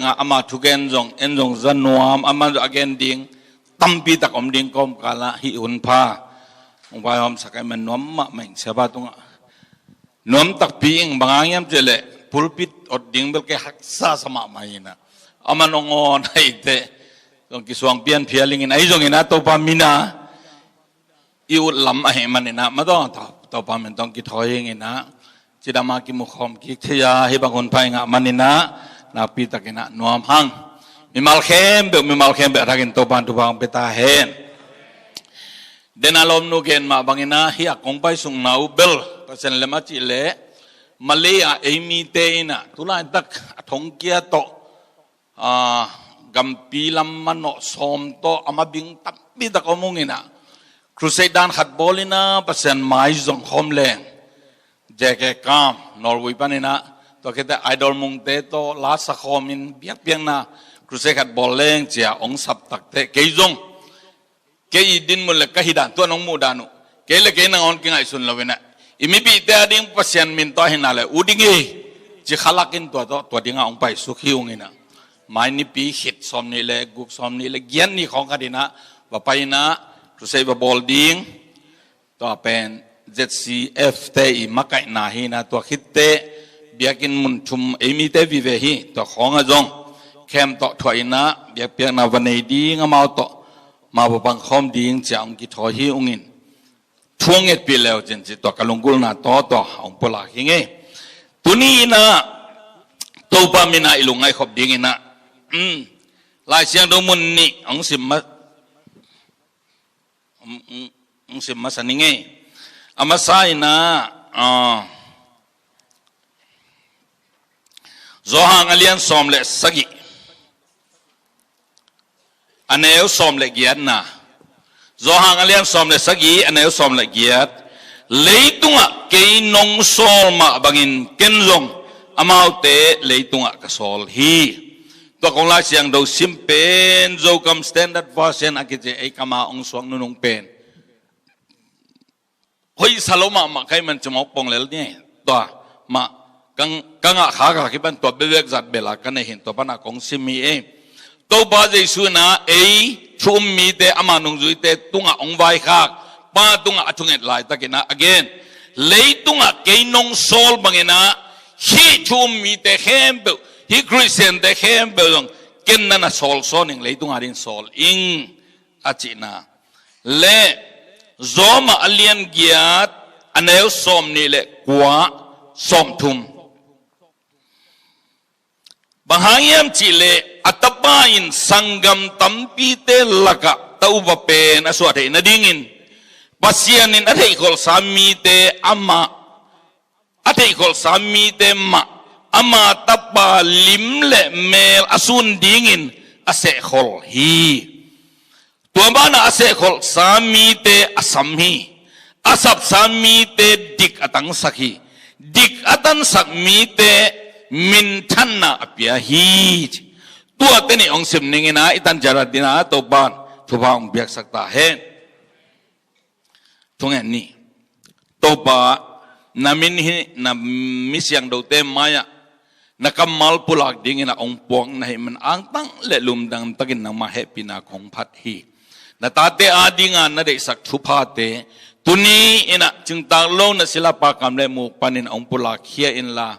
nga ama thuken jong en jong zanuam ama again ding tampi tak om ding kom kala hi un pha ong pai hom sakai man nom ma meng seba tunga nom tak piing bangangyam jele pulpit od ding bel ke haksa sama maina ama nongon haite jong kiswang pian phialing in ai jong ina to pa mina iu lam a he manina ma do to pa men tong ki thoying ina chidama ki mukhom ki thya he bangon pai nga manina na pi takina nuam hang mimal khem be rakin to pan tu bang peta hen den alom nu gen ma bangina hi akong pai sung nau bel pasen lema chi le malaya emi te ina tula tak athong kia to gampi lam mano som to amabing tappi ta komungina crusade dan khat bolina pasen mai jong homleng jeke kam norway panina to kita idol mung te to la sa khomin biak piang na crusade khat boleng chia ong sap tak te keijong ke idin mul ka hidan to nong mu danu ke le ke nang on ki ngai sun lawena imi bi te ading pasien min to hinale udingi chi khalakin to dinga ong pai sukhi ungina mai ni pi hit som ni le guk som ni le gian ni khong kadina ba paina crusade ba bolding to pen ZCF te i makai na hi na to khitte biakin mun thum emi te vi ve hi to khong a jong khem to thoina biak piak na vanei ding amau to ma bo bang khom ding chang ki tho hi ungin thuang et pi leo chen chi to kalungul na to ong pola hinge tuni na to pa mina ilungai khop ding ina lai siang do mun ni ong sim ma saninge amasai na zohang alian som le sagi aneu som le giat na zohang alian som le sagi aneu som le giat leitunga ke nong sol ma bangin kenjong amaute leitunga ka sol hi to kong la siang do simpen zo kam standard version akije ai kama ong suang nunung pen hoi saloma ma kai man chmok pong lel ni to ma kanga kha ka ki ban to bebek zat bela kan hin to bana kong simi e to ba jesu na ei thum mi te amanung zui te tunga ong vai khak pa tunga athunget lai takina again leitunga keinong sol bangena hi thum mi te hem hi christian te hem belong kenna na sol soning leitunga rin sol ing achina le zoma alian giat aneu som ni le kwa som thum banghayam chile atapain sangam tampi te laka tauba pen aswate na dingin pasianin athei kol sami te ama athei kol sami te ma ama tapa limle mel asun dingin ase khol hi tuambana ase khol sami te asamhi asap sami te dik atang sakhi dik atan sakmi te min thanna apya hi tua teni ong sim ningina itan jaradina to ban thuba ong biak sakta hen tungen ni to ba namin hi na misyang do te maya nakamal pulak dingina ong puang na himan ang tang le lumdang tagin na mahepi na kong phat hi natate adinga na de sak thupa te tuni ina chingtang lo na sila pa kam le mu panin ong pulak khia in la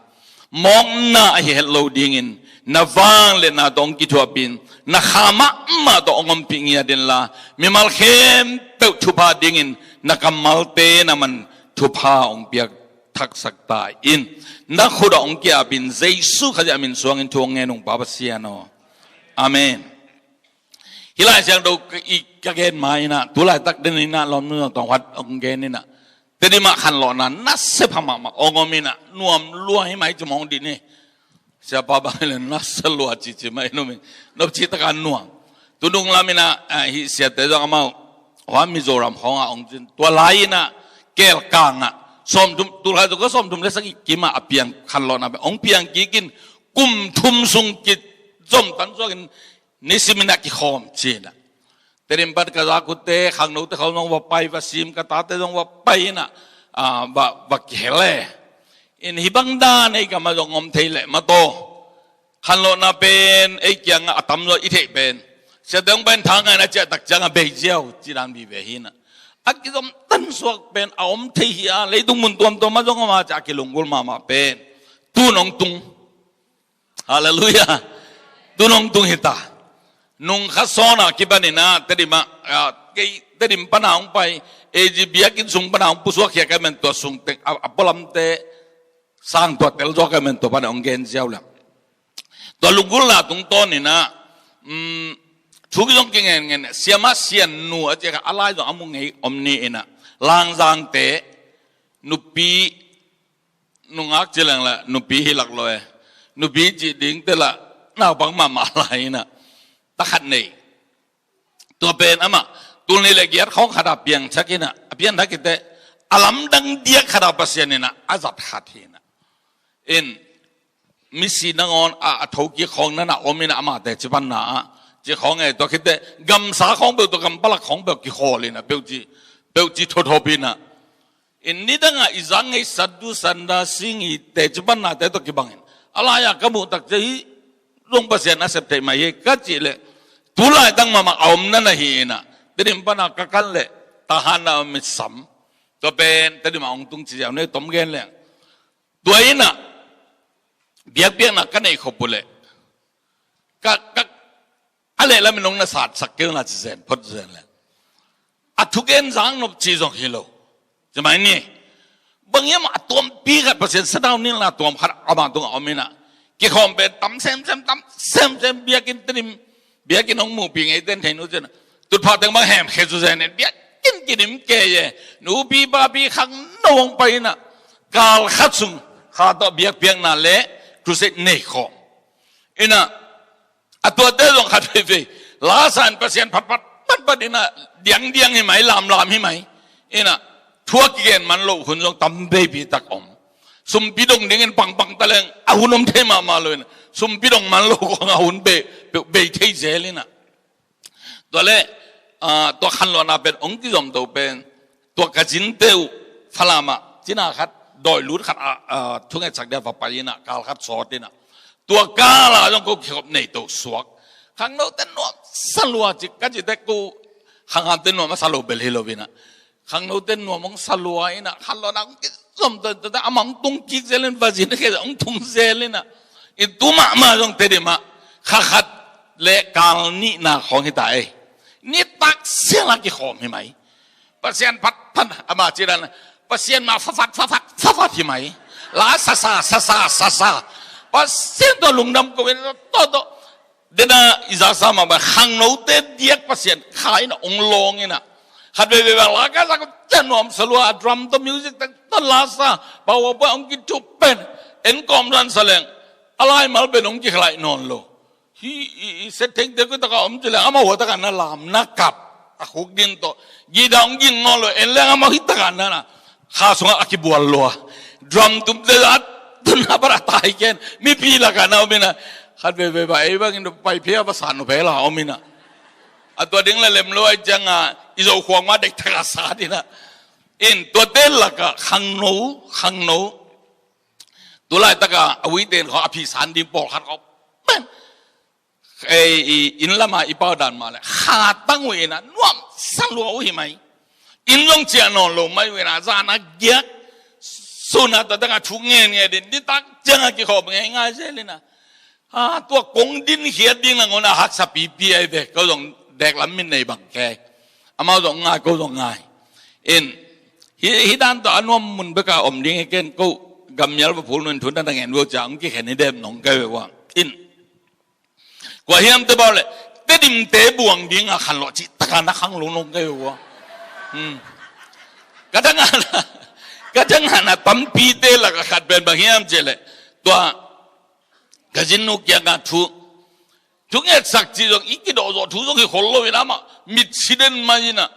mong na hi hello dingin na wang le na dong ki thuapin na khama ma do ongom pingya din la mimal khem pe thupa dingin nakamal te na man thupa ong piak thak sakta in na khuda ong kia bin jesu khaja min suang in thuang nge nong baba siano amen hilai siang do i ka gen mai na tulai tak den na lom nu tong wat ong gen ni na te di ma khan lo na na se phama ma ongomina nuam lua hi mai chmong di ni siapa ba le na se lua chi chi mai no mi no chi ta kan nuam tunung lamina hi sia te jong ma wa mizoram hong a ong jin to lai na kel kanga som tum tulai to ko som tum le sagi kima apiang khan lo na ong piang ki kin kum thum sung ki jom tan so kin nisimina ki khom china terim pat ka zakute khang no te khong wa pai va sim ka ta te dong wa pai na ba khele in hibang da nei ka ma dong om theile ma to ขันโลนาเป็นไอ้เกียงอะตั้มโลอิเทเป็นเสด็จเป็นทางไงนะเจ้าตักจังเบยเจียวจีรันบีเวหินะอักกิจมตันสวกเป็นอมเทียเลยตุงมุนตัวมาจงมาจากกิลงกุลมาเป็นตุนองตุงฮาเลลูยาตุนองตุงฮิตานุงขัดซ้อนกิบันนะแต่ดิมาแต่ดิมปนางไปเอจิบียกินสุงปนางปุสวกเขียกันเป็นตัวสุงเตอัปลัมเตสร้างตัวเตลจอกกันเป็นตัวปนางเกนเจ้าละตัวลุงกุลละตุงต้นนี่นะทุกอย่างเงี้ยเสียมาเสียนนัวจะอะไรตัวอามุงไงอมนี่นะลางจางเตนุปีนุงักเจริญละนุปีฮิลักลอยนุปีจีดิ่งเตละน่าบังมาลายนะตะขัดนี่ตัวเป็นอะมาตัวนี้เลยเกียรของขดาเปียงชักกินะเปียงทักกิเตอลัมดังเดียขดาปัสยานี่นะอาจัดขัดที่นะมิสีนังออนทุกี้ของนั่นนะอมินะอามาเตจิบันนะจีของไงตัวคิดเตกำสาของเบลตัวกำปลักของเบลกี่ข้อเลยนะเบลจีทอปีนะนี่ดังอิจังไงสัตดูสันดาสิงห์เตจิบันนะเตตัวกี่บังอะไรอะกมุตักจะลงปัสยานะเสพเตมาเยกัจจิเลตุลาตั้งมาอมนั่นนะฮีนะแต่ดิมปนักกันเลยทหารน่ะมิสัมตัวเป็นแต่ดิมาองตุงจีเอาเนี่ยต้มเกนเลยตัวนี้นะเบียกนักกันไอ้ขบุเลยก็อะไรแล้วมันลงในศาสตร์สักเกี่ยวกับจีเซนพอดเซนเลยทุกเอ็นสังนบจีจงฮิโลจะหมายนี่บางอย่างมาตัวปีกับเปอร์เซ็นต์สดาวนี่ละตัวขัดอามาตัวเอาไม่นะกี่คนเป็นตั้มเซมเบียกินติมเบียกินน้องหมูปีไงเต้นไทยนู้นจะตุดพอถึงมาแหมเคจูเซนเนี่ยเบียกินนิมเกย์หนูปีบาปีขังนองไปนะกาลขัดซุงข้าตัวเบียกเพียงนั่นแหละครูเสกเนคออินะตัวเตลงขัดไปลาสันเปอร์เซ็นต์ปัดอินะเดียงให้ไหมลามให้ไหมอินะทั่วเกียนมันโลหุ่นลงตั้มเบบีตะกอมสุมปีดงเด้งปังตะเลงอาหุ่นนมเทมาเลยนะสุมปีดงมันโลของอาหุ่นเบเทเจลินะตัวเล่ตัวขันลอนาเป็นองค์ที่จอมตัวเป็นตัวกระจินเตวฟลามาจีน่าขัดดอยลุดขัดทุกอย่างสักเดียวไปนะกาลขัดสอดนะตัวกาลาจงกูเขียบในตัวสวกขังโนเต้นนัวสลัวจิกันจิเตกูขังหันเต้นนัวมาสลัวเบลฮิโลวินะขังโนเต้นนัวมงสลัวอินะขันลอนาจอมตัวแต่อามังตุงกิกเซเลนฟาจินแค่องตุงเซเลนะอิตุมาจงเตดิมาขัดเละกาลนี่นาของฮิตานี่ตักเสียงลักกี่ขอมใช่ไหมปัสยานพัดพันอามาจีรันปัสยานมาฟัดใช่ไหมลาซาปัสยานตัวลุงดำก็เป็นตัวเดน่าอิจฉาสามาแบบขังโนเตเดียกปัสยานขายน่ะองลงนี่นะขัดไปลาก็สักจะนอมสลัวดรัมตัวมิวสิกตัวลาซาบ่าวบ่องกินจุบเป็นเอ็นกอมรันแสดงอะไรมาเป็นองค์ที่ใครนอนโลฮีเสร็จถึงเด็กก็ตะกอมจุเลยอามาหัวตะกันนั่นลามนักกับหุกดินโตยีดองยิงนอนเลยเอ็นเรื่องอามาฮิตะกันนั่นนะข้าสงฆ์อากิบัวลัวดรัมตุ้มเดือดตุนอาบระตายเกนมีปีละกันเอามินะขัดไปไอ้บ้างอินไปเพียภาษาหนูเปล่าเอามินะตัวดิ้งละเล็มลอยจังอ่ะอิโซขวางมาเด็กทกศาสตร์นี่นะอินตัวเต้นละก็ขังโนตัวไรตะกะอวิเดนเขาอภิสารดิมปอขัดเขาเป็นอินละมาอีป้าดันมาเลยขาตั้งเวนะนวมสังลัวอุ้ยไหมอินลงเจียนอนลงไม่เวนะจานักเกียกสุนัขตั้งแต่ชุกเงี้ยดินที่ตักจังกี่ขอบง่ายๆใช่เลยนะตัวกงดินเขียดดินละงนะหักสปีไอเด็กก็ต้องเด็กล้ำมินในบังแกอามาต้องง่ายก็ต้องง่ายอินฮิดันตัวอนุมุนเบกาอมดิ้งเกนก็กำยัลพูนทุนตั้งแต่เงินวัวจังกี่แค่นี้เดิมน้องแกว่าอินกว่าเฮียมเตบอลเลยเตดิมเตบวงดิ้งขันหล่อจิตการนักขังหลงลงแกว่าก็ทั้งนั้นตั้มปีเตละก็ขัดเป็นบางเฮียมเจเลยตัวกจินนุกยังกันทุกอย่างสักจีจงอีกกี่ดอกทุกอย่างที่คนเราเวลามามิดชิดเด่นมาจีน่ะ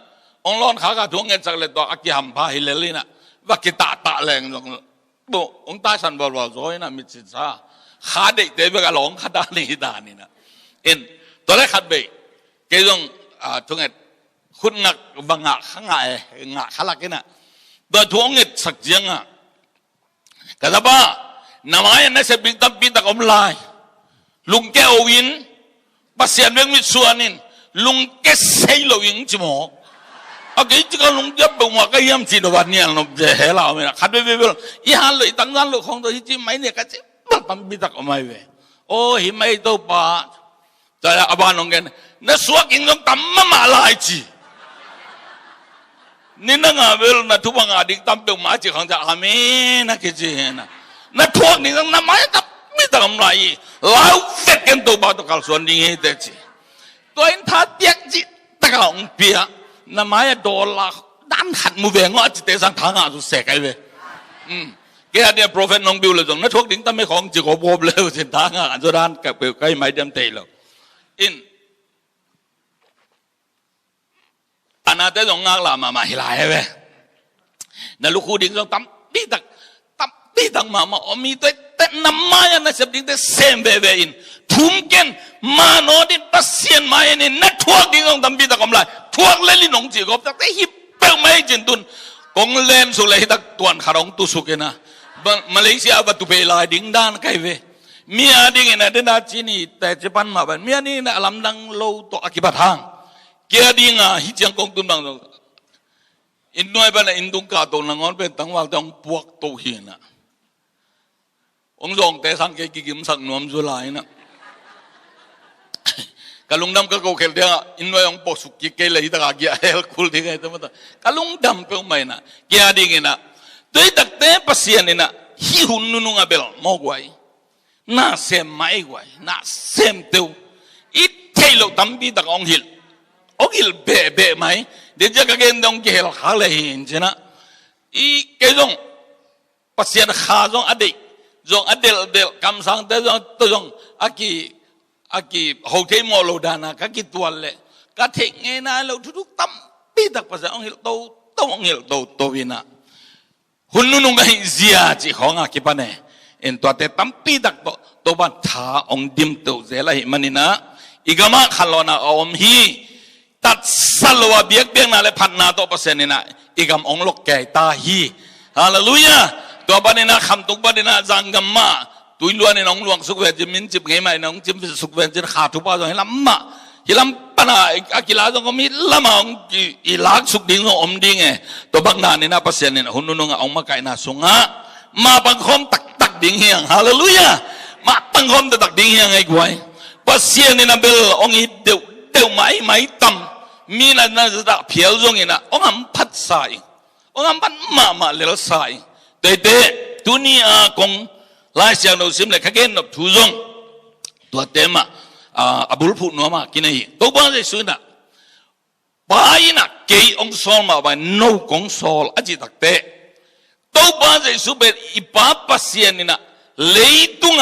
องค์ร้อนข้าก็ทุกอย่างสักเลยตัวอักยามพาฮิเลลีน่ะว่ากิตาแรงจงบ่องค์ตาสันบอลว่าโซ่น่ะมิดชิดซาขาเด็กเตะไปกับหลงขาดานี่นะตัวแรกขัดไปเกี่ยงทุกอย่างคุณนักบังข้างไงขลักนี่นะตัวทุกอย่างสักจีงอ่ะก็จะบ้าน้ำมันนั่นเสพติดตั้มปีตะกอมลาย ลุงแกโอวินปัสเซียนเวงมิส่วนนินลุงแกใส่เรายิงจิโมโอเคจิก็ลุงจะเป็นว่าก็ยังจีนวันนี้เราจะเห็นเราไม่ละขัดไปเรื่อยๆอีหันเลยตั้งนั้นลูกของตัวที่จีไม่เนี่ยก็จะตั้งบิดก็ไม่เว้โอ้หิไม่ตัวป้าจะอาบานน้องกันนั่นสวกินต้องตั้มมาลายจีนี่นั่งอ่ะเวลนั่นทุกวันอ่ะดิ้งตั้มเป็นมาจีของจะอามีนะคิดจีนะนั่นทั่วนี่ต้องน้ำมันตั้มไม่ตั้มไรเราเสร็จกันตัวป้าตัวเขาส่วนนี้เด็ดจีตัวอินทัดเดียกจีตะกองเปียน้ำมันโดนละด้านขัดมือเวงว่าจิตเตสังทางอ่ะสุดเสกไอ้เว้แกเนี่ยโปรเฟสน้องบิวเลยตรงนั้นทุกดิ้งตั้มไม่ของจีก็บวมเลยสิทางอ่ะสุดด้านกับเปลวไก่ไม้เดิมเตยแล้วอินอันนั้นแต่ตรงงานละมาฮิลายเว้ยนั่นลูกคู่ดิ้งต้องตั้มปีตังมาอมีตัวแต่น้ำมันนั่นเสพดิ้งแต่เซมเว้ยอินทุ่มกันมาโนดินปัสเซียนมาเองนั่นทั่วดิ้งต้องตั้มปีตังกำไรทั่วเล่นลินงจีกบแต่ฮิปเปิลไม่จินตุนกงเล่นสุเลยตักตัวนขารองตุสุกนะมาเลเซียบัตุเปลายดิ้งด้านใครเว้ยมีอะไรกันนะเดน่าจีนี่แต่ญี่ปุ่นมาบ้านมีอะไรนะลำดังโลตัวakibatบัตทางเกี่ยดิ้งอ่ะฮิจังกงตุนบางตรงอินโดนีเซียอินโดกาตัวนังอนเป็นตั้งว่าต้องพวกตัวเฮียนะองค์ทรงแต่สังเกตกิมสักนวมจุลายนะกะลุงดำก็โกเขลเดียอินโดนีเซียองค์ปกสุกิเกลเลยตะกาเกียเฮลคุลที่ไงตัวมันกะลุงดำเป็นไม่นะเกี่ยดิ้งนะตัวตักเตะปัสเซียนนะฮิหุนนุงอาเบลมอกไว้น่าเสมไม่ไว้น่าเสมเตียวอีเทโลตั้มปีตักองฮิลเบะไหมเดี๋ยวจะก็เกินต้องเกลขาเลยเห็นใช่ไหมอีเกจงปัสเซียนขาจงอดีจงอเดลคำสั่งแต่จงตัวจงอากีโฮเทลมอลดานะก็กิตัวเลยก็เทงเงินนะเราทุกตั้มปีตักปัสเซียนองฮิลโตองฮิลโตวินะหุ่นนุ่งก็เสียจีของอากีปะเนี่ยเอ็นตัวเตตั้มปีดักตัวบ้านท้าองดิมตัวเจริญมันนี่นะอีกมาขันลอนะอมฮีตัดสลัวเบียกเบียงนั่นเลยพันนาตัวเปอร์เซ็นต์นี่นะอีกองลกแก่ตาฮีฮาเลลูยาตัวบ้านนี่นะคำตุกบ้านนี่นะจังกัมมาตุยล้วนนี่น้องหลวงสุขเวชมินจิบไงไหมน้องจิบสุขเวชขาดทุกบ้านให้ลำมาฮิลำปนาอากิลาจงก็มีละมาองอีลักสุขดิ่งอมดิ่งไงตัวบักนานี่นะเปอร์เซ็นต์นี่นะหุ่นนุ่งองมาไก่นาสุงะมาบังคมตักดิ่งเฮียงฮาเลลูยามาบังคมตักดิ่งเฮียงไอ้กวยปัสเซียนนี่นะเบลองอีเดียวไม่ต่ำมีนั่นจะเพียวจงนี่นะองอัมพัดสายองอัมพัดมาเลลสายเด็ดตุนีอากงลายเสียงเราซิมเลยข้าเกณฑ์นับทุจงตัวเต็มอับุลพูนัวมากินไอ้ตัวบ้านจะสุดนะไปนะเกยองซอลมาไปโนกองซอลอจิตักเตะตัวบ้านจะสุดเป็นอีป้าปัสเซียนนี่นะเลยตุง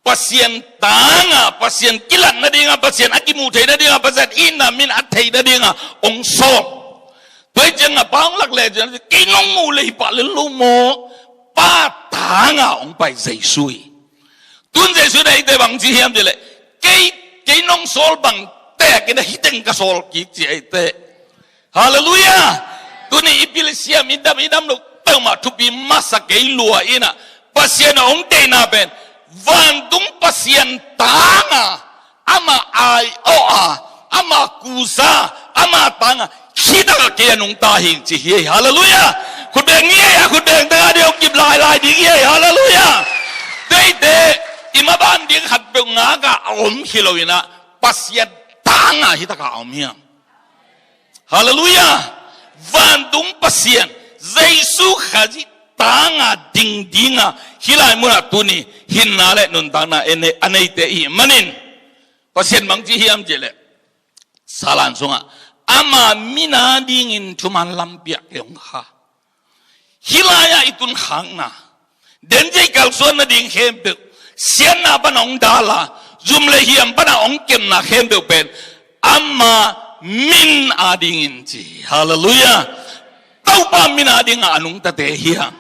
ปัสเซียนตางปัสเซียนกิลันนั่นเองปัสเซียนอากิมูเทนั่นเองปัสเซียนอินนามินอัตเทนั่นเององซอลตัวจังป้าองหลักเลยจังกินน้องมูเลยป้าเลยลูโมป้าตางองไปใจซุยตุนใจซุยได้แต่บางทีเฮียมจะเลยกินน้องซอลบางแต่กินได้ฮิตเองก็ซอลกิจไอเตะฮาเลลูยาตัวนี้อิปิเลเซียมิดำลูกเติมมาทุบีมาสักเกยลัวอินะปัสเซียนองเตน่าเป็นวันตุงปัสเซียนตางอามาไอโออามากูซาอามาตางคิดอะไรกันนุ่งตาหิงจีเฮฮาเลลูยาคุณเบงเงี้ยคุณเบงแต่เดียวกิบลายดีเงี้ยฮาเลลูยาเด็ดอิมาบันดิ้งขัดเบงงากะอมฮิโลวินะปัสเซียนตางฮิตากะอมเฮียฮาเลลูยาวันตุงปัสเซียนเจสุขาจิตางดิ้งฮิลายมุนาตุนีหินนาเลนุนตางนาอันนี้เตอีมันินปัสเซียนบางทีเฮียมเจเลสาลันสงะอามามินาดิ้งินทุมันลำเปียกยงฮาฮิลายอิตุนขังนะเดินใจกัลส่วนนาดิ้งเข้มเปิลเสียนาปนองดาลาจุมเลเฮียมปนองเก็มนาเข้มเปิลเป็นอามามินอาดิ้งินจีฮาเลลูยาตัวป้ามินาดิ้งอานุงตะเตเฮียง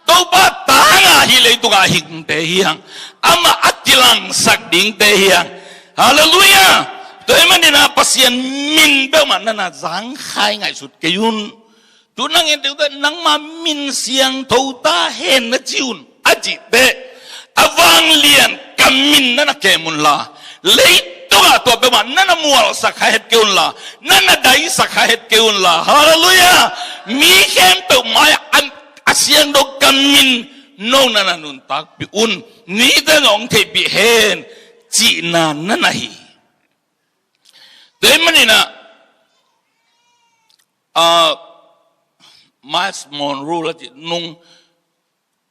ตัวป้าตางาฮิเลตุกาหิงเตเฮียงอามาอัติลังสักดิ้งเตเฮียงฮาเลลูยาตัวมันนี่นะปัสเซียนมินเปมันนั่นนะสังขายไงสุดเกยุนตัวนั่งเห็นตัวนั่งมามินเสียงทูตาเห็นนะจิวนอจิเต awang lian kamin na kemun la leito ato bema nana mual sakhahet keun la nana dai sakhahet keun la hallelujah mi kem to mai asiang do kamin no nana nun tak pi un ni da ngong te bi hen ji na nana hi demanina Miles Monroe la ti nung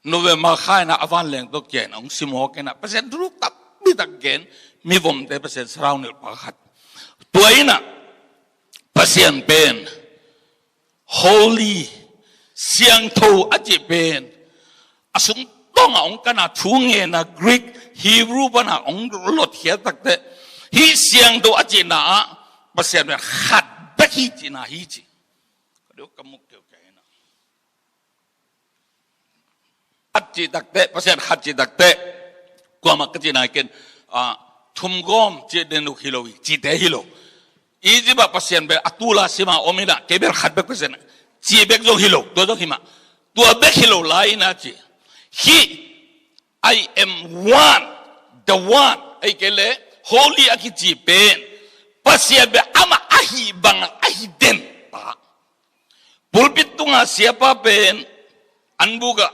November khai na avan leng to ken ong simo ken na percent dulu tap bi tak ken mi vom te percent sarau nil pakhat tuaina pasien pen holy siang tho aji pen asung tong ong kana thunge na Greek Hebrew bana ong lot khia tak te hi siang tho aji na pasien khat ba hi ji na hi ji do kamuk ke na haji dakte pasien haji dakte kwa makati na ken thumgom je denu hilowi ji de hilo iji ba pasien be atula sima omina keber khatbe pasien ji bek jo hilo do hima tua bek hilo lai na ji he I am one the one ai kele holy akiji pen pasien be ama ahi bang ahi den pa pulpit tunga siapa pen anbuga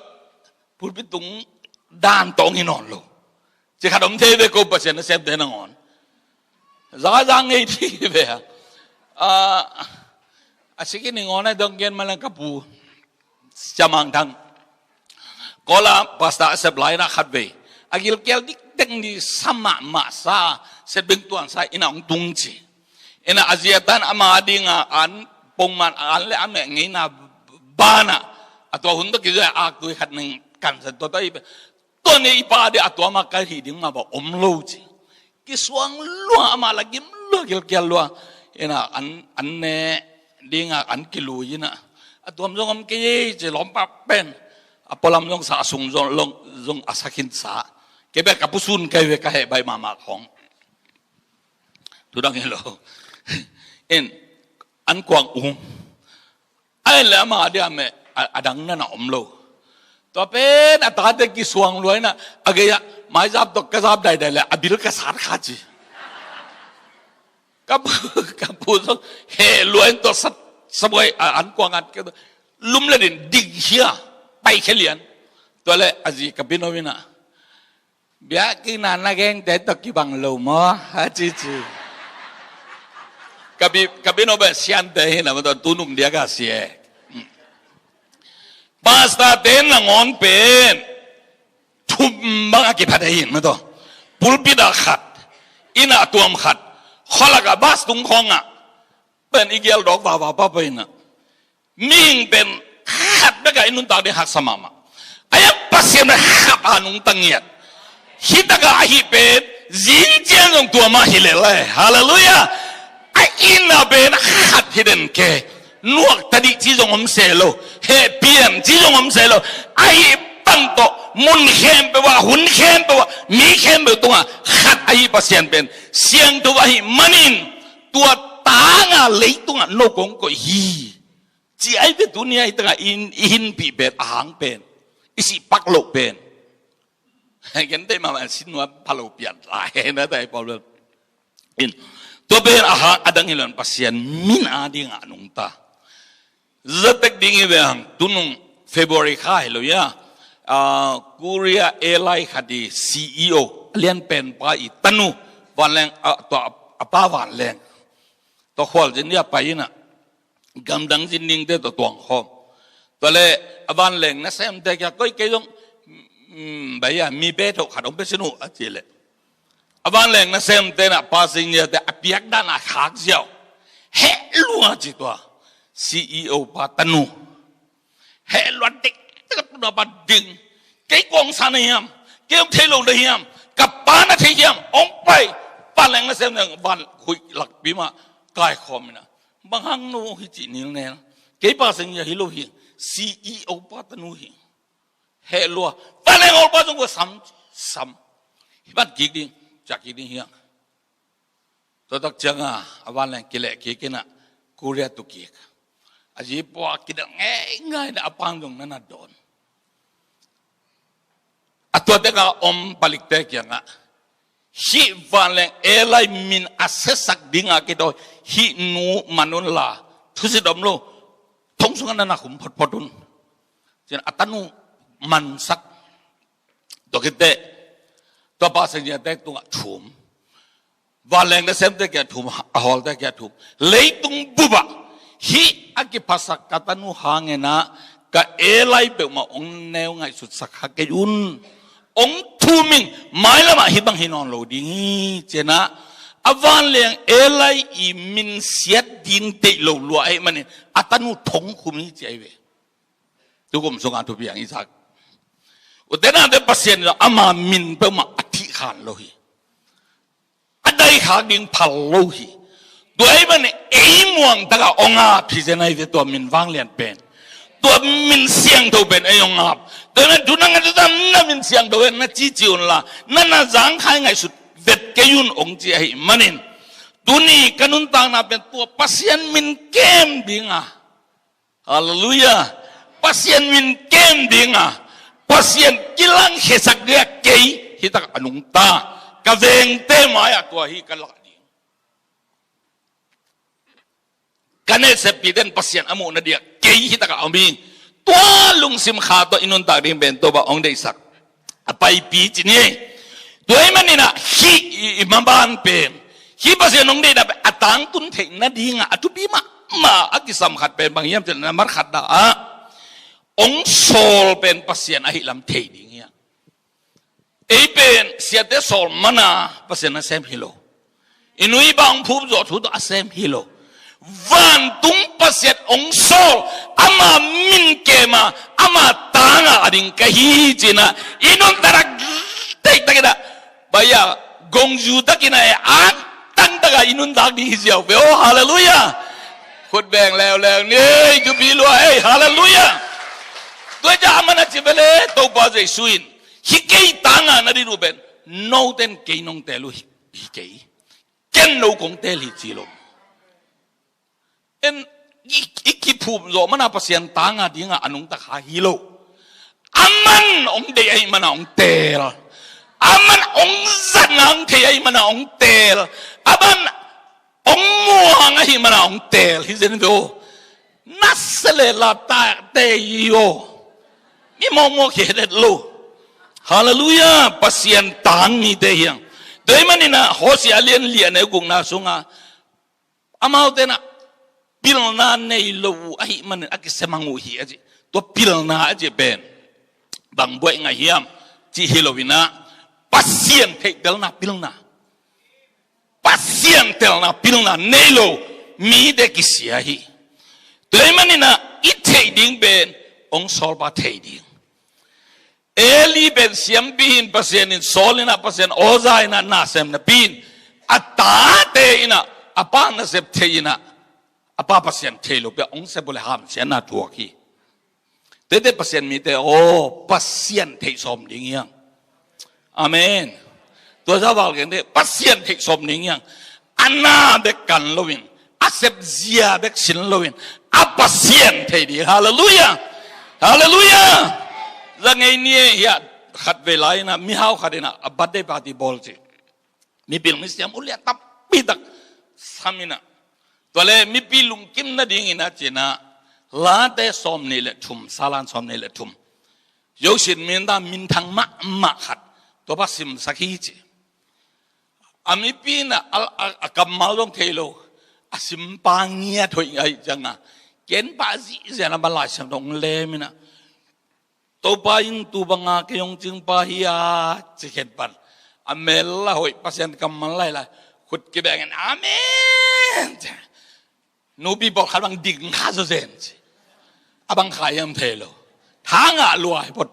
pulpit tung dan tong inon lo je khadom the be ko pasien na sep de na ngon za ngai thi be asiki ni ngona dong gen malang kapu chamang thang kola pasta sep lai na khatbe agil kel dik teng di sama ma sa sep beng tuan sa ina ong tungji ina aziatan ama adinga an pongman an le ame ngi na bana atwa hunda ki ja ak tu khat ning kan sa to tai to ne ipa de atwa ma ka hi ding ma ba omlo ji ki suang lo ama lagi lo gel gel lo ina an ne dinga an kilu yina atwam jong am ke je lom pa pen apolam jong sa sung jong long jong asakin sa ke be kapusun ke we ka he bai mama khong tudang hello en an kwang ai la ma dia me adang na omlo to pen atate ki suang loi na agaya mai jap to ka jap dai dai la abil ka sar kha ji kapu so he loi to sat saboi an kwang at ke lum le din dig hia pai khelian to le aji kapinowina bia ki na na geng te to ki bang lo mo ha ji ji kabino ba siante hina ma tunung dia ka sie basta ten na ngon pen thum bang ki phadain ma to pulpida khat ina tuam khat kholaga bas tung khonga pen igel dok ba pa pena ming pen khat ba ga inun ta de hak samama aya pasien na khat anung tangiat hitaga hi pen zin jiang ong tuama hilele hallelujah ina ben khat hidden ke nuak tadi chi jong om selo he pian chi jong om selo ai pang to mun khem pe wa hun khem pe wa mi khem pe tunga khat ai pasien ben siang to wa hi manin tua tanga lei tunga no kong ko hi chi ai be dunia ita in pi bet ahang pen isi pak lo pen gen te ma sinwa palo pian lai na dai problem in to ben aha adang hilan pasien min ading anung ta zatek dingi bang tunung February khai lo ya Korea Airline khadi CEO lian pen pa I tanu wan leng to apa wan leng to khol jin ya pa ina gamdang jin ning de to tuang khom to le awan leng na sem de ya koi ke jong bai ya mi be to khadong pe sinu achile aban leng na sem te na passing ya te apiak da na khak jiao he lua ji to CEO pa tanu he lwa dik ta na ba ding ke kong san hiam ke the lo de hiam kap pa na the hiam ong pai pa leng na sem na ban khui lak bi ma kai khom na bang hang no hi ji nil ne ke passing ya hi lo hi CEO pa tanu hi he lua pa leng ol pa jong ko sam hibat gig dingจากที่นี่เฮียตัวตักจังวันแรงกิเลสกินอ่ะกูเรียตุกิกอาจีปวกกินง่ายง่ายนะอปังตรงนั้นน่ะโดน ตัวเด็กอมปลิกเตกยังอ่ะฮิวันเลงเอลัยมินอาเซสักดิ่งอ่ะกิโดฮินูมานุนลาทุสิดอมโลทงสุงันนักขุมพดพดุนเจนอัตนูมันสักตัวกิเตตัวภาษาเนี่ยเด็กตัวชุมวันแรงได้เซมเด็กชุมฮอลเด็กชุมเลยตุงบุบะฮิอากิภาษากัตนูหางเงินะก็เอลัยเปิดมาองแนวไงสุดสักฮักเกยุนองทูมิงไม่ละมาฮิบังฮินอนโลดิ้งเจนะอวันเลียงเอลัยอีมินเสียดินเตโลลัวไอ้มันเนี่ยอัตนูทงคุมิเจเวทุกคนส่งการทุบอย่างนี้สักอุตนาเดปัสเซนเราอามามินเปิดมาอธิษฐานโลหิอันใดขาดิ่งพัลโลหิตัวไอ้มันเนี่ยไอ้มวงตะกะองอาพิจารณาในตัวมินวางเลียนเป็นตัวมินเสียงตัวเป็นไอ้องอาตัวนั้นดูนั่งกันตัวนั้นมินเสียงตัวเป็นนั่นจีจีอุนละนั่นน่ะจังใครไงสุดเด็ดเกยุนองจีไอ้มันนี่ตัวนี้กันุนต่างน่ะเป็นตัวปัสเซียนมินเกมดิ่งอ่ะฮาเลลูยาปัสเซียนมินเกมดิ่งอ่ะpasien kilang hesak dia kei hitak anung ta kaveng te maya tua hi kalak di kane sepiden pasien amu na dia kei hitak ami tua lung sim kha to inun ta ring ben to ba ong dei sak apai pi chini tuai manina hi imamban pen hi pasien ong dei da atang tun the na dinga atupi ma akisam khat pen bang yam chen na mar khat daองโซลเป็นปัสยานอหิลำเทดิ่งเงี้ยไอเป็นเสียแต่โซลมันนะปัสยานเซมฮิโลอินุยบางผู้จอดทุกเซมฮิโลวันตุงปัสยานองโซลอามามินเกมาอามาตางาดิ่งกะฮีจีนะอินุนตระเตะตะกินะบายากงจูตะกินะอันตั้งตะกะอินุนตักดิ่งเสียวเว้อฮาเลลูยาคนแบ่งแล้วนี่จุบีลัวเอ้ฮาเลลูยาตัวจะอามันอาจจะเป็นตัวบ้าใจสุอินฮิเกย์ต่างกันนะดิรูเป็นโน้ตเต็นเกย์น้องเตลุฮิเกย์เก่งโน้กงเตลิจิโลเอ็นอีกที่พูดโยมันอาภาษาต่างกันดิ่งอันนุ่งตะขาฮิโลอามันองเดียมันองเตลอามันองจันนังเทียมันองเตลอามันองมัวงไอ้มันองเตลฮิเซนโดนัสเลลาตาเตยโยนี่มองเห็นลูฮาเลลูยาปัสยันต่างมีเดียงโดยมันนี่นะโฮสิอาเลียนเลียนในกรุงนาสุงาอามาเตนะพิลนาในโลไอ้มันอักเสมังอุฮีอจิตัวพิลนาอจิเป็นบางบ่อยไงเฮียมจีฮิโลวินะปัสยันเทเดลนาพิลนาปัสยันเทลนาพิลนาในโลมีเด็กเสียฮีโดยมันนี่นะอิเทดิ้งเป็นองซอลบาเทดิ้งเอลีเป็นเสียมปีนเปอร์เซ็นต์โซลินะเปอร์เซ็นต์โอซายนะนาเซมนะปีนอัตตาเตอินะอปานะเซปเทอินะอปาเปอร์เซ็นต์เทโลเปองเซบุเลหามเสียนาตัวกีเตเตเปอร์เซ็นต์มีเตโอเปอร์เซ็นต์เทสมดิ้งยังอาเมนตัวเจ้าบอกกันเตเปอร์เซ็นต์เทสมดิ้งยังอันน่าเด็กกันโลวินอาเซปเซียเด็กสินโลวินอาเปอร์เซ็นต์เทดีฮาเลลูยาฮาเลลูยาแล้วไงเนี่ยเฮียขัดเวลานะมีฮาวขัดนะบัดเดปาติบอลจีมีพิลมิสยามอุลีตับปีตักสามินะตัวเลยมีพิลุงกิมนะดิ่งนะเจนะลาเตสอมนี่แหละทุ่มซาลานสอมนี่แหละทุ่มยกสินมินดามินทางมะขัดตัวพัสิมสักฮีจีอามีปีนะอักมาลงเทโลอาสิมปังเงียถอยไงจังอ่ะเกณฑ์ปาซีเจนะบาลาชัมตรงเลมินะตัวปายิงตัวบังอาเกยงจึงปาฮิอาจะเห็นปันอเมลละหอยภาษาคำมันไล่ละขุดเก็บกันอาเมนนูบีบอกขัดบังดิ่งข้าสุเซนอาบังขายยำเทโลทางอ่ะรวยพด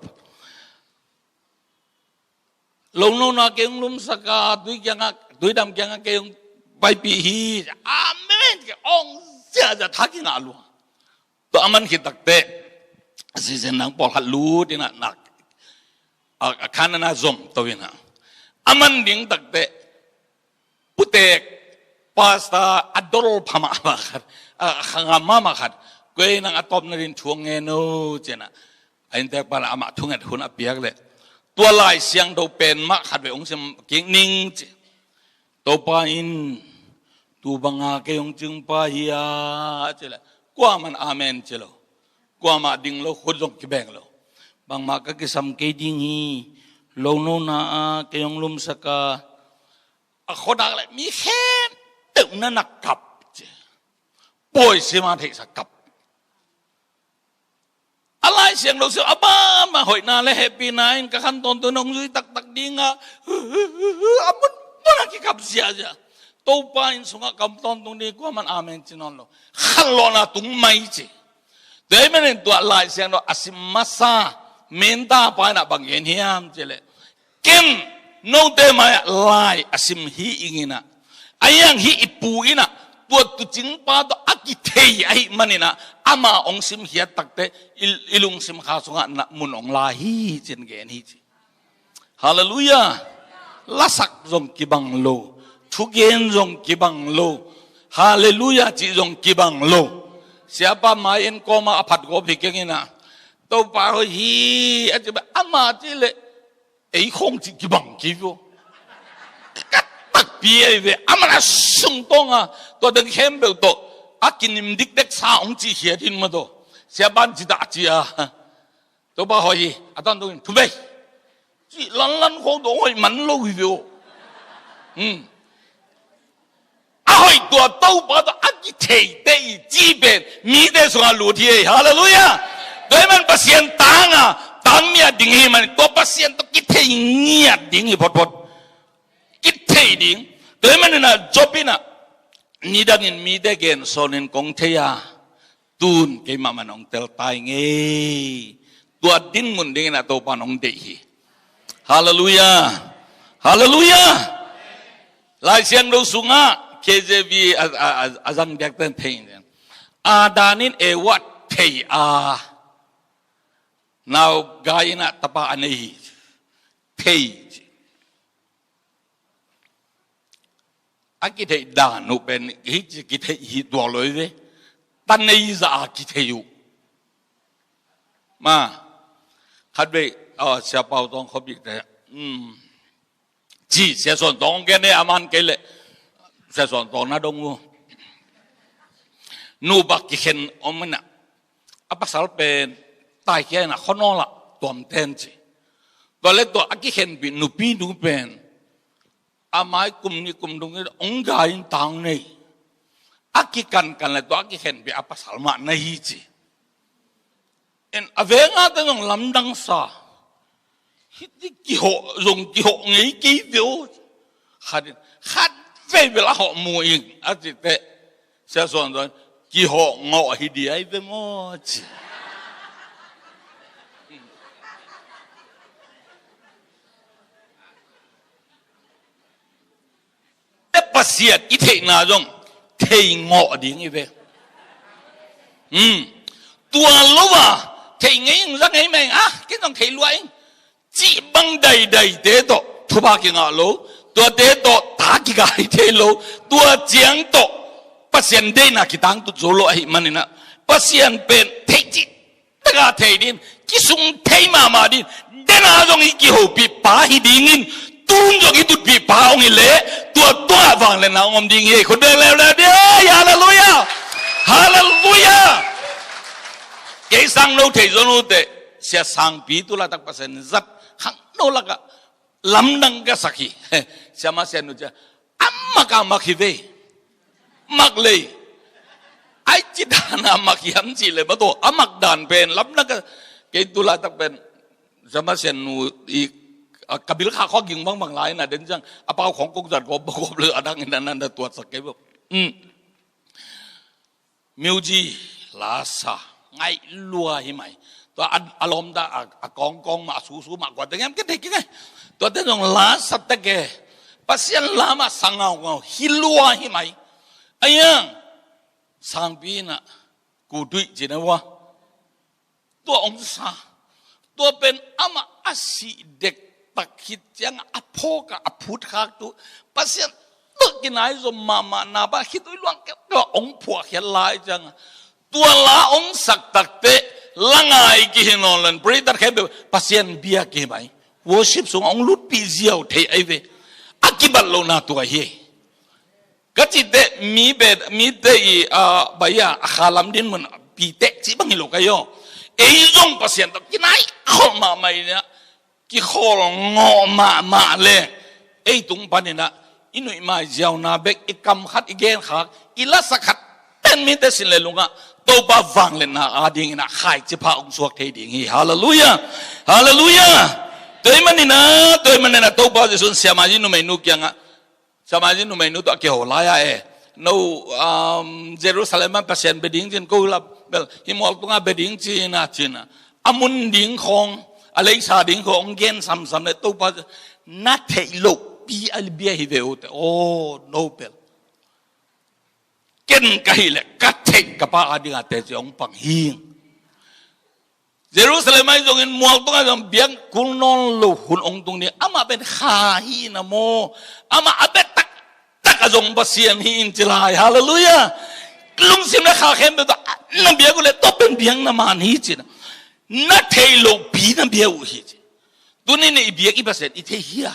ลงโนนาเกยงลุมสกัดด้วยยังด้วยดำยังเกยงไปปีฮีอาเมนqueองเสียจะทักกินอาลัวตัวอามันคิดตักเตะสิเซนังปอลฮัลลูดินะนักขันนาซอมตัวนี้นะอามันดิ่งตักเตะพุเตกพาสต้าอัดดอลพม่ามาขัดข้างมามาขัดก็ยังนังอัตบนรินช่วงเงินโนเจนะไอ้เด็กปาละอามาทุ่งเงินหุ่นอเปียกเลย ตัวลายเสียงเราเป็นมะขัดไปองค์เสียงเก่งนิ่งตัวปาอินตัวบังอาเกยองจึงปาฮิยาเจละกว่ามันอาเมนเจละกว่ามาดิ่งเราคนจงกิแบงเราบางมาก็กิสัมเกดิ่งฮีโลโนนาเกยองลุมสกาคนอะไรมีแค่ตึกนั่นนักกับป่วยสิมาเทศกับอะไรเสียงเราเสียอาบ้ามาหอยนาและแฮปปี้ไนน์กับขั้นตอนตัวน้องซุยตักดิ้งอ่ะมันอะไรกับเสียจ้ะตัวป้าอินสุงกับตอนตรงนี้ก็มันอาเมนจีนอนเราขันลอนาตุงไม่จีแต่ไม่เห็นตัวอะไรเสียงเราอาศิมาซาเมนตาไปนะบางอย่างเฮียมเจเลยเก่งโน้ตเตมาลายอาศิมฮีอิงินะไอ้ยังฮีอิปูอินะตัวตุจิงป้าตัวอากิเทยไอ้มันนี่นะอามาองซิมเฮียตักเตอิลุงซิมข้าสุงะนะมุนองลาฮีเจนเกนฮีจีฮาเลลูยาลาสักจงกิบังโลทุกเย็นจงกิบังโลฮาเลลูยาจีจงกิบังโลsiapa main koma apat kopi kengina tau paro hi aja ama jile khong ji gibang gibo tak biye ve amana sungtonga to den kembel to akinim dik dek sa ong ji hie din ma do siapa ji da ji a to ba hoi adan dong tu be ji lan lan khong do hoi man lo wi bo ahoi to tau ba to aki thei dei ji ben mi de so lu thie hallelujah doi man pasien tanga tang mia ding hi man to pasien to ki thei nia ding hi phot phot ki thei ding doi man na jopina ni dangin mi de gen sonin kong theya tun ke ma manong tel tai nge tua din mun ding na to panong de hi hallelujah hallelujah lai siang do sunga KJV azang biak ten thing adanin ewat thei now gaina tapa anei thei aki thei da no pen hi ki thei hi do loi ve tan nei za ki thei yu ma khat be sia pao tong kho bi de ji sia son tong ke ne aman ke le sẽ chọn tòn na đông luôn, nu bạc cái khen ông mình nè, áp sát bên tai kia na khó nói là toàn tên chứ, đó làตัวcái khen bị nu pi nu bên, mai cùng như cùng đông cái ông gái tang này, cái can làตัวcái khen bị áp sát mà này chứ, en về ngã tới ông làm đăng sa, hít cái họ dùng cái họ nghĩ cái điều, khát về về là họ mua in, à chị thế, sẽ nói rồi, kỳ họ ngọ thì đi ai về mua chứ, để bắt xiết ít thế nào rồi, thầy ngọ đi như vậy, tua lúc à, thầy nghĩ rằng ấy mình cái dòng thầy loại, chỉ bằng đầy thế đó, thu ba cái ngọ lố.ตัวเดโตตากิกายเทโลตัวเจียงโตปัสยันเดน่ะกิตังตุโจโลไอ้มันนี่นะปัสยันเป็นเทจิตะกาเทดินกิสุงเทมาดินเดน่าจงอีกิโหปีป้าฮิดิงินตุ้งจงอีตุปีป้าองอีเล่ตัวฟังเลยนะอมดิงเฮคนเดินแล้วเดียวฮาเลลูยาฮาเลลูยาเกสังโนเทโจโนเตเสียสังปีตุลาตักปัสยันจัดขังโนละกะlamdang ka saki sama sianu ja amma ka makhive makle ai chidana makiam chi le ba to amak dan pen lamdang ka ke tula tak pen sama sianu I kabil kha kho ging bang lai na den jang apa khong kong jat ko ko le adang nan da tuat sak ke bo miuji la sa ngai lua hi mai to alom da kong ma su ma kwa tengem ke thek keตัวเด็กต้องลาสัตย์เกะปัสยันลามาสังเอาฮิลัวฮิไหมไอ้ยังสังปีน่ะกูดุยจีนะวะตัวองศาตัวเป็นอามาอาศิเด็กตักหิดยังอโพกอพุทธาตัวปัสยันตึกกินไอ้สมมานาบะคิดด้วยลวงก็องผัวเขียนลายจังตัวลาองสักตักเตะละไงกินนอนเล่นบริษัทแค่แบบปัสยันเบียกี่ไหม worship สงองลุดปีเจียวเทไอเวอากิบัลโลนาตัวเฮก็จิตเดมีเตบายาอาคาลัมดินมันปีเตจิบังฮิโลกายโยเอยุ่งภาษาตะกี้ไหนข้อมาไม่เนี่ยกี่ข้องอมาเลยไอตุงปานี่นะอินุยมาเจ้านาเบกอีกคำขัดอีกเกณฑ์ขัดอีละสักขัดเป็นมิเตสินเลยลุงอ่ะตัวบ้าฟังเลยนะอาดิ่งนะใครจะพาองค์สวกเทดิ่งฮีฮาเลลูยาฮาเลลูยาตัวมันนี่นะตัวบ้าจะสุนเสียมาจินุไม่นุกยังอ่ะสมาจินุไม่นุตัวเกี่ยวลายno Jerusalem pasien beding jin ko la bel himol tunga beding china amun ding khong alei sa ding khong gen sam le to pa na thei lo pi al bia hi ve ot no bel ken kai le ka thei ka pa ading ate jong pang hing Jerusalem ai jong in mual tunga jong biang kul non lo hun ong tung ni ama ben kha hi na mo ama abet azong pasien hi in tilai hallelujah lung sim na kha khem da na bia ko le to pen biang na man hi chin na thei lo bi na bia u hi tu ni ne bia ki paset I the hia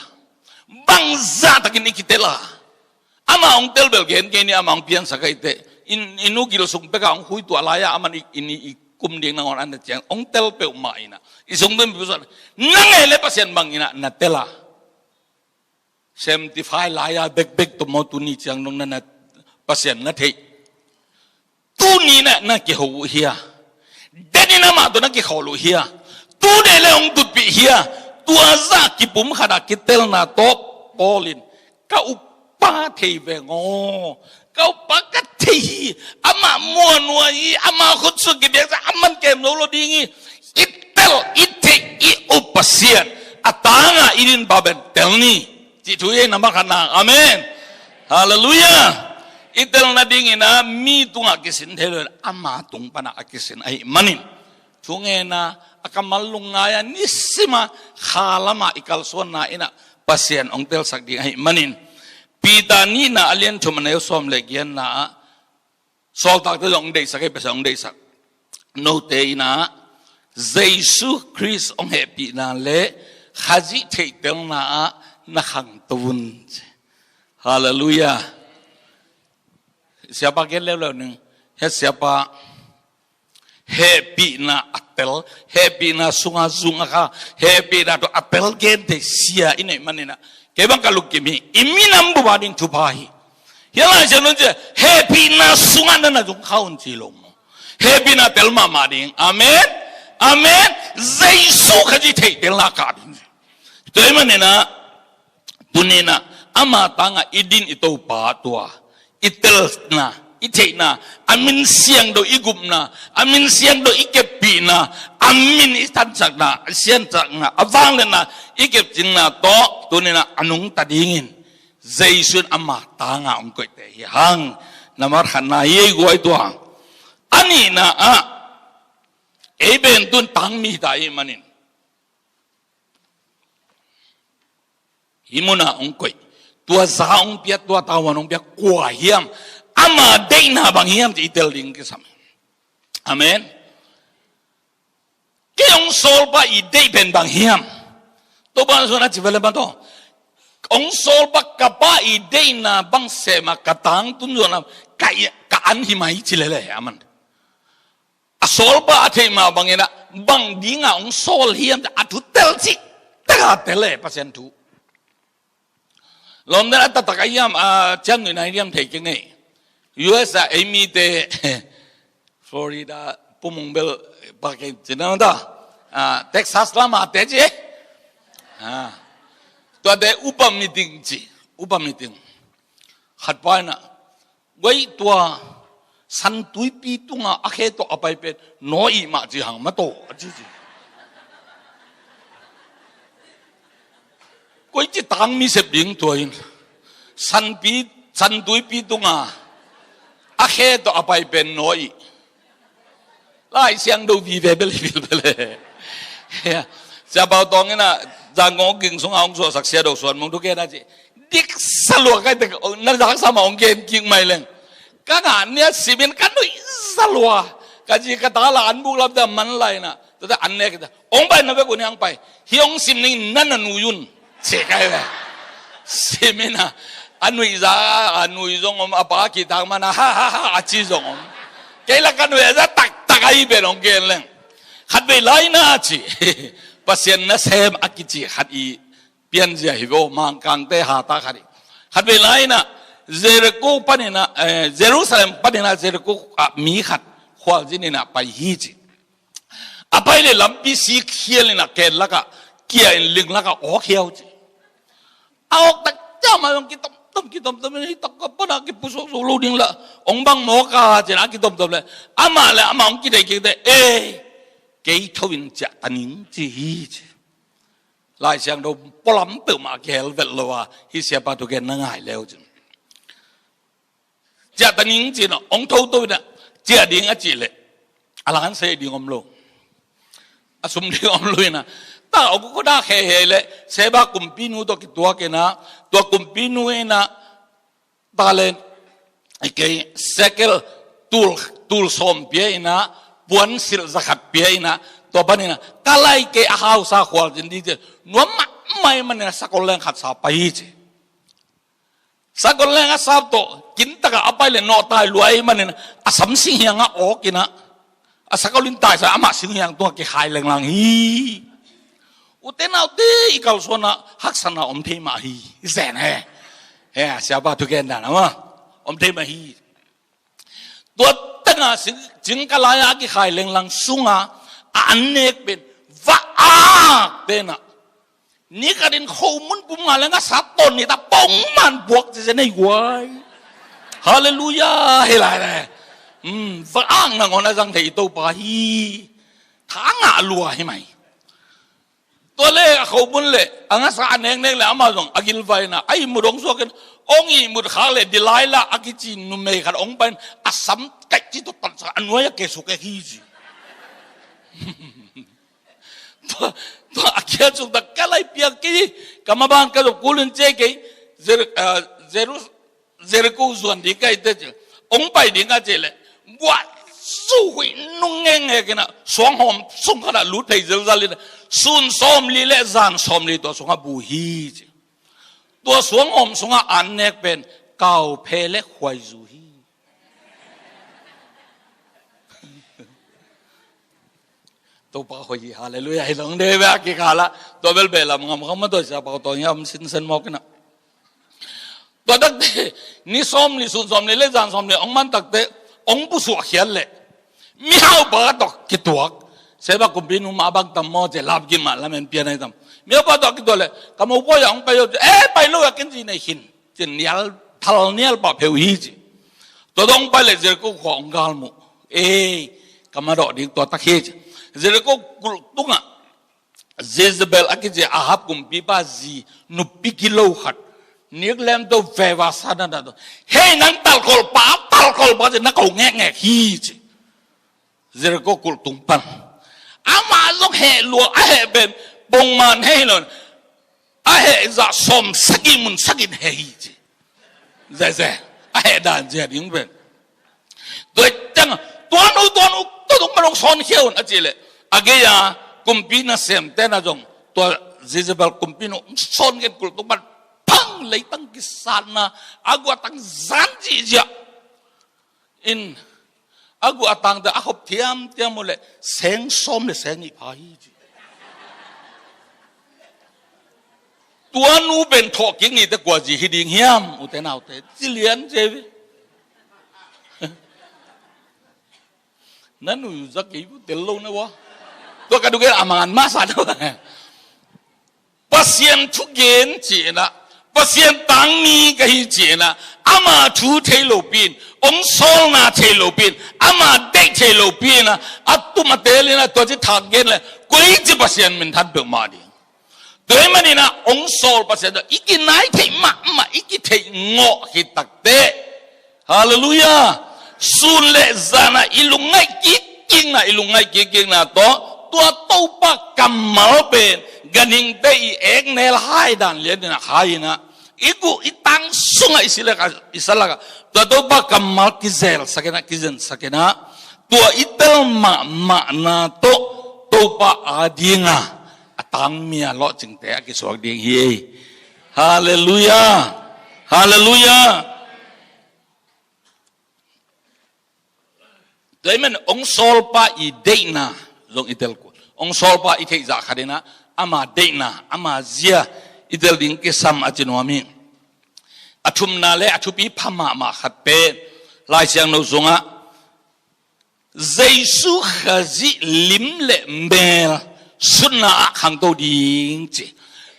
bang za ta ki ni kitela ama ong tel bel gen ke ni ama ong pian sa kai te inu ki lo sung pe ka ong hui tu ala ya ama ni kum ding na on an chang ong tel pe ma ina I sung ben bu sa na nge le pasien bang ina na tela Semtify laya bek to mo tu ni chang nong na pasien na thei tu ni na ki ho hia deni na ma to na ki kholu hia tu de le ong tut pi hia tu aza ki pum khada ki tel na top polin ka upa thei ve ngo ka upa ka thei ama mo no yi ama khut su ki bek sa aman kem no lo dingi itel ite I upasien atanga irin baben telni Cituye nama kana amen haleluya itel na dingina mi tunga kisin thelo ama tung pana akisin ai manin tungena akamalungaya nisima khalama ikal sona ina pasien ongtel sakding ai manin pitani na alien thumane som legian na sol tak te ong dei sakai pesong dei sak no te ina Jesus Christ ong happy na le haji theitel na nakang tuun. Hallelujah. Siapa gelelo neng? Siapa happy na apel, happy na sunga ka, happy na to apel gente sia ini manina. Kebang kaluk kimi, iminam bubading tupahi. Yala jangan je happy na sunga na jung kaun cilom. Happy na telma mading. Amen. Amen. Yesus kaji tei telakading. Tuh manina. Punina ama tanga idin ito pa tua itel na ite na amin siang do igup na amin siang do ikepi na amin itansak na siang sak na avang na ikep jing na to tunina anung tadingin zaisun ama tanga ungkoy te hang namar hana ye guai tua ani na eben tun tang mi dai manin Himuna ongkoi tua zaong pia tua tawan ong pia kwa hiam ama deina bang hiam ti itel ding kesam amen ke ong sol ba I dei ben bang hiam to ba so na chi vele ba to ong sol ba ka ba I deina bang se ma katang tun yo na ka an himai chi le aman a sol ba the ma bang ina bang dinga ong sol hiam atu tel chi ta tele pasien tu Lom na tatakayam chan người này điam thầy kinh này US Amy te Florida Pumumbel pakai jenang ta Texas lama te je tu ada upah meeting hat pa na wei tua san tui pi tunga akhe to apai pe noi ma ji hang ma to ji Koi chỉ tang mi sep ding tuain san tui pi tunga akhe to apai pen noi lai siang do vi ve bel bel sa bao tong na jang ngong king sung ong so sak sia do suan mong tu ke na ji dik salwa kai te na dak sama ong ken king mai leng ka ga nia simen kan noi salwa ka ji ka ta la an bu lab da man lai na ตัวอันนี้ก็องไปนั่นเป็นคนยังไปฮิองซิมนี่นั่นนุยุนเสียกันเลยซิมินะอันนุยซาอันนุยจงอมอาปากิตางมานะฮ่าฮ่าฮ่าอาชีจงอมเกลักกันเวจะตักไอเป็นองเกลเลงขัดไปไล่น่าจีปัสยันนะเซมอากิจีขัดอีเปลี่ยนเสียหิโวมังกังเตหาตาขัดไปไล่นะเจริโกปนินะเยรูซาเล็มปนินะเจริโกมีขัดขวาจินนะไปฮีจีอาไปเลยลำปีสีเขียวเลยนะเกลักะเกี่ยนลิงลักะโอเขียวจีเอาแต่เจ้ามาลองกินต้มนี่ตะกับปนักกิปุโสโซลูดิ้งละองบังโมกาจีนักกินต้มเลยอามาเลยอามาองกินได้เกยทวินจัตันิงจีจีลายเสียงเราปลำเติมมาเกลเวลลว่าฮิเสียปาตุเกนนั่งหายแล้วจีจัตันิงจีนะองทูตัวน่ะเจียดิ้งอ่ะจีเลยอะไรกันเสียดิ้งอมโลอาสมดิ้งอมโลนะแต่เอาก็ได้แค่เลยเสบาคุมปีนูตัวกิตัวเกนะตัวคุมปีนูนะตาเลนไอ้เกยเซเกลตูลสมเปียนะปวนสิลสักเปียนะตัวบ้านนี่นะกาไลเกะฮาวซาขวาจินดีเจนัวไม่มันเนี่ยสักคนแรงขัดสาไปจีสักคนแรงขัดสาตัวกินตะกะเอาไปเลยนอตายรวยมันเนี่ยอาสมสิงยังอ่ะโอกินะอาสักคนลินตายซะอามาสิงยังตัวเกะหายแรงฮีอุเทนเอาตีอีกเอาส่วนน่ะฮักษณะอมเทมาฮีเสนเฮ้เสียบ้าทุกแกนด่านะวะอมเทมาฮีตัวตั้งอ่ะจึงกลายอากิขายแรงลังสุงอ่ะอันเนกเป็นว่าเด่นะนี่ก็เดินข้อมูลปุ่มงานแล้วก็สัตว์ตนนี่ตาปองมันบวกจะได้หวยฮาเลลูยาเฮ้ยอะไรว่านะคนนั้นจังที่ตัวไปทางอ่ะลัวให้ไหมตัวเลขเขาบุญเลยอันนั้นสารเองเลยอามาส่งอากิลไฟนะไอ้มุดองสวกันองอีมุดขาเลยดีไลละอากิจินุเมขัดองเป็นอาสัมกัจจิตตันสารนวยเกสุเกฮีจีตัวอากิจุดตะกะไลเปียกีกำมาบางกระดูกกุลินเจกีเจริโกส่วนดีกันเด็ดองไปดีกันเจเลยว่าสู้หุยนุ่งเงยกันนะสวงหอมส่งขนาดลุดไปเจริญเลยนะสุนสอมลีเล่จานสอมลีตัวสวงบูฮีตัวสวงหอมสวงอันเนกเป็นเก่าเพลขวายจูฮีตัวป้าคอยฮาเลลูยาให้หลงเดวิอากิคาละตัวเบลเบลละมึงเขาไม่ตัวจะป้าตัวนี้มันสินมอกนะตัวตักเตนี่สอมลีสุนสอมลีเล่จานสอมลีองมันตักเตองผู้สวกเขียนเลยมีเอาปากตอกกิตัวเสบาคุมพินุมาบังตัมโมเจลาบกินมาแล้วมันเปลี่ยนให้ทำมีเอาปากตอกกิตัวเลยกำมือพ่อยังไปอยู่ไปลูกกินจีในหินจีเนียลทัลเนียลปะเพวฮีจีตัวต้องไปเลยเจอกูของกาลมุกำมาดอดิ้งตัวตะเคียนเจอกูตุ้งอ่ะเจสเบลอากิเจอาฮับคุมพิบาจีนุปิกิโลขัดนิกเลมตัวเฟวาสานันตัวเฮ้ยนั่นตัลโคลป้าจะนักเอาแง่ฮีจีเจอกูกุลตุงปันอามาลงเฮลัวอาเฮเป็นปงมันเฮลอนอาเฮจะสมสกิมุนสกินเฮจีเจ๊อาเฮด่านเจดิ้งเป็นตัวจังตัวนู้ตัวตรงมาลงซ้อนเขียวนะจีเลยอาเกียคุมปีน่ะเสียมแต่น่ะจงตัวเจเบลคุมปีน่ะซ้อนกันกุลตุงปันพังเลยตั้งกิสานะอากูตั้งจันจีจ้ะอินอากูตั้งแต่อาขบเทียมหมดเลยเสียงส้มเลยเสียงอีพายจีตัวนู้เป็นทอกิ้งนี่แต่กว่าจีฮิดิงเฮียมอุตนาอุตจิเลียนเจวินั่นหนูจะกี่เตลโลนะวะตัวกระดูกอามันมาสันวะปัสยันทุกเย็นจีนะปัสยันตังมีก็ฮิจีนะอามาทูเทโลปินองโซนาเทโลปินอามาเด็กเทโลปินนะอัตุมาเตลินะตัวที่ทางเกนเลยกุยจีปัสยันมันทันเปิดมาดิโดยมันนี่นะองโซลปัสยันอีกินไหนเทมาอีกิเทงอฮิตักเตฮาเลลูยาสุนเลจานะอิลุงไงกิงนะตัวโตปะกัมมาเป็นกันหิงเตอีเอกเนลไฮดันเลียนนะไฮนะอีกูอีตังสุงไอสิเลกอิสระตัวโตปะกัมมากิเซนสักนะตัวอิเตลมานะตัว ตัวปะอาดีงาตังเมียล้อจึงแต่กิสวกดีงเฮฮาเลลูยาฮาเลลูยาโดยมันองโซลปะอีเดนาลงอิเตลกูองโซลปะอีเทจากขัดนะอามาเดนาอามาเซียอิเตลดิงกิสัมอจินวามีอชุมนาเลอชุปีพม่ามาขัดเป็นลายเสียงโนซงะเจสุขจิลิมเลเมลสุนนะขังตัวดิ้งจี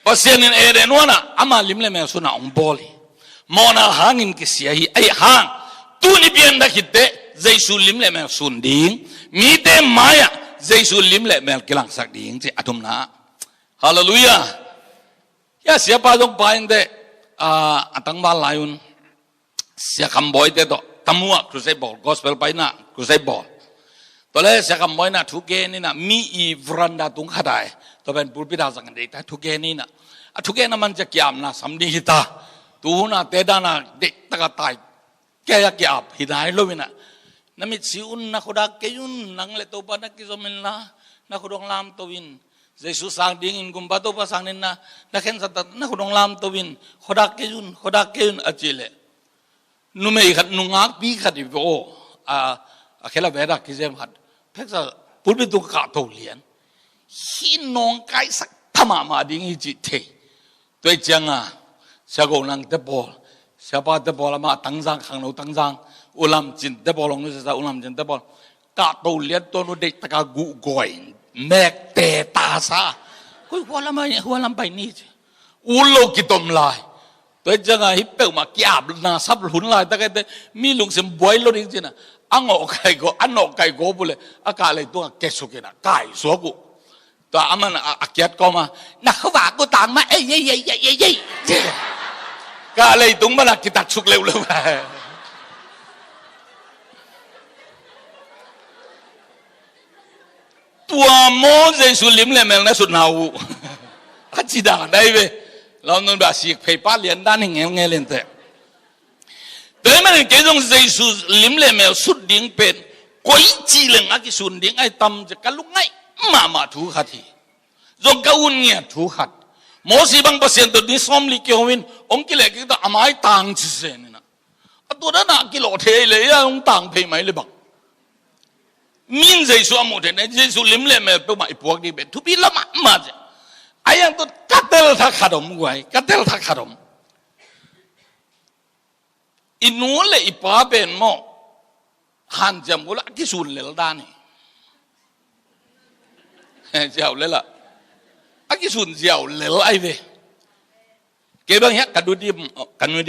ภาษาเนเอเรนวานะอามาลิมเลเมลสุนนะองบอลีมอนาหางินกิเสียฮีไอหางตูนี่เปลี่ยนดักฮิตเตเจสุลิมเลเมลสุนดิ้งมีเตมายะเจสุลิมเลเมลกิลังสักดิ้งจีอชุมนาฮาเลลูยาya siapa dong paling deh atang balayun siakam boy deh to tamua crusade ball gospel paina crusade ball tole siakam boy na thuge ni na mi I vranda tung khadai to ben pulpita sang dei ta thuge ni na thuge na man ja kiam na samdi hita tu na teda na de taka tai kaya kiap hidai lo wina namit siun na khoda kayun nang le to pa na kisomen na khodong lam to win Jesus sang dingin kumbato pa sang nina naken sa na kudong lam towin khodak kayun achile nume khat nungak bi khat ibo akhela beda kizem khat pheksa pulbitu ka to lian hinong kai sak thama ma ding ji the toi changa sago nang te bol sapa te bol ma tangjang khang no tangjang ulam chin te bolong nu sa ulam chin te bol ka to lian to no de taka gu goiแมกเตตาซาคุยหัวลำไปนี่อุโลกิตมลายตัวจังไงฮิปเปิลมาเกียบนาซับหุนลายแต่ก็มีลุงเสมบอยโลดิจินะอังออกไก่ก็อันออกไก่ก็บุเลยอากาศเลยตัวเกสุกินะไก่สัวกุตัวอามันอาเกียดก็มานักว่ากูต่างมาเอ้ยกาเลยตุ้งมันกิตัดสุกเร็วตัวโมเสสุลิมเลเมลนะสุดนาวูอาจิดาได้เว้ยเราโน้นแบบสิเพย์ป้าเลียนด้านเงี้ยเล่นแต่แต่มันเกี่ยงเสสุลิมเลเมลสุดดิ้งเป็นก้อยจีเลงอากิสุนดิ้งไอ้ตำจะกันลุกไงมาถูกขัดทีจงก้าวเงี้ยถูกขัดโมสีบางเปอร์เซ็นต์ตัวนี้ซ้อมลิเกียววินองค์กิเลสก็อามาไอ้ต่างจิเซนนะตัวนั้นน่ะกิโลเทเลยองต่างเพย์ไหมเลยบังมินเจสุอามุเทนเจสุลิมเลเมลเป็นมาอีพวกนี้เป็นทุบีละมาจ้ะไอ้ยังตัวกัตเตลทักขดมกวยกัตเตลทักขดมอินูเลอีป้าเป็นโมหันจำกูละกิสุนเลลดานี่เจ้าเลยล่ะอากิสุนเจ้าเลลไอเวเก็บอย่างเงี้ยกันดูดิ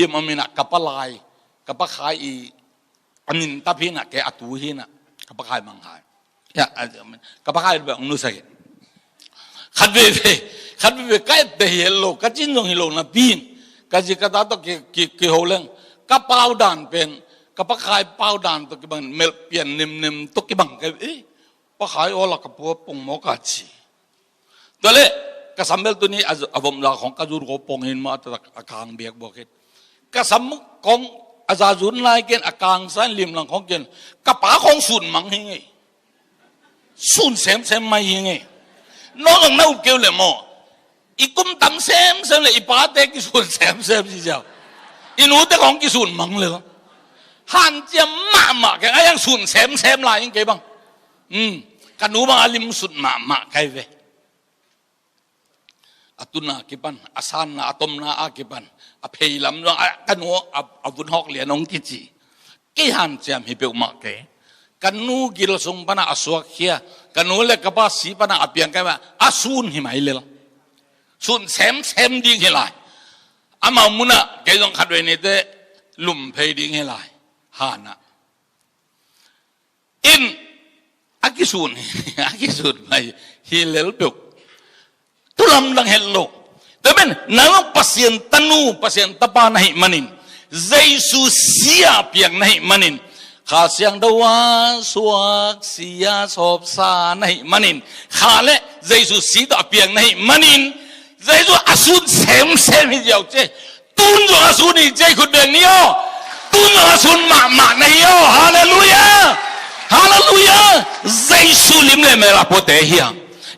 มอามินะกับปลายกับปลาขายอีอันนี้ตาพีน่ะแกอัตุฮีน่ะกับใครบางใครเนี่ยกับใครแบบนู้นสิขัดเวใกล้เดียโลกัจจินจงฮิโลนะปีนกัจจิกตาตัวกี่หัวเล่งกับเป้าด่านเป็นกับใครเป้าด่านตัวกี่บังเมลเปลี่ยนนิ่มตัวกี่บังกับปะใครโอละกับพวกปงโมกัจจิตัวเล่กับสำเร็จตัวนี้อาบมลาของกัจจุรปงเห็นมาตัวอาการเบียกบอกเหตุกับสำมุของอาจารย์จุนไล่เกณฑ์อาการสันลิมหลังของเกณฑ์กระป๋าของสุนมังเฮงสุนเซมไม่เฮงน้องน่าอุกเกลเลยมั้งอีกุมตั้มเซมเลยอีป้าเตกิสุนเซมสิเจ้าอีนู้เตของกิสุนมังเลยหันเจียมมาแกไอ้ยังสุนเซมลายยังไงบ้างกันนู้บางอลิมสุนมาใครเวอตุนากิปันอาสานนาอตมนาอากิปันอภัยลำน้องกันหัวอาวุธหอกเหลียนองที่จีกี่หันเจียมฮิเปลมาเกกันนู้กิลสงปนาอสวกเขียกันนู้เล็กกับาสีปนาอเปียงกันว่าอาซูนหิมายเลลซูนเซมดิ้งเฮลัยอามามุนะแกต้องขัดไว้ในเตลุมเพยดิ้งเฮลัยฮานะอินอากิซูนไม่ฮิเลลเปลตุลำดังเฮลโลแต่เป็นนั่งpasien tanu pasien tapa nahi manin Jesus siap yang nahi manin khas yang dawa suak sia sop sa nahi manin khale Jesus siap yang nahi manin Jesus asun sem hijau je tun jo asun ni je khud ben ni yo tun jo asun ma nahi yo haleluya Jesus lim le mera pote hiang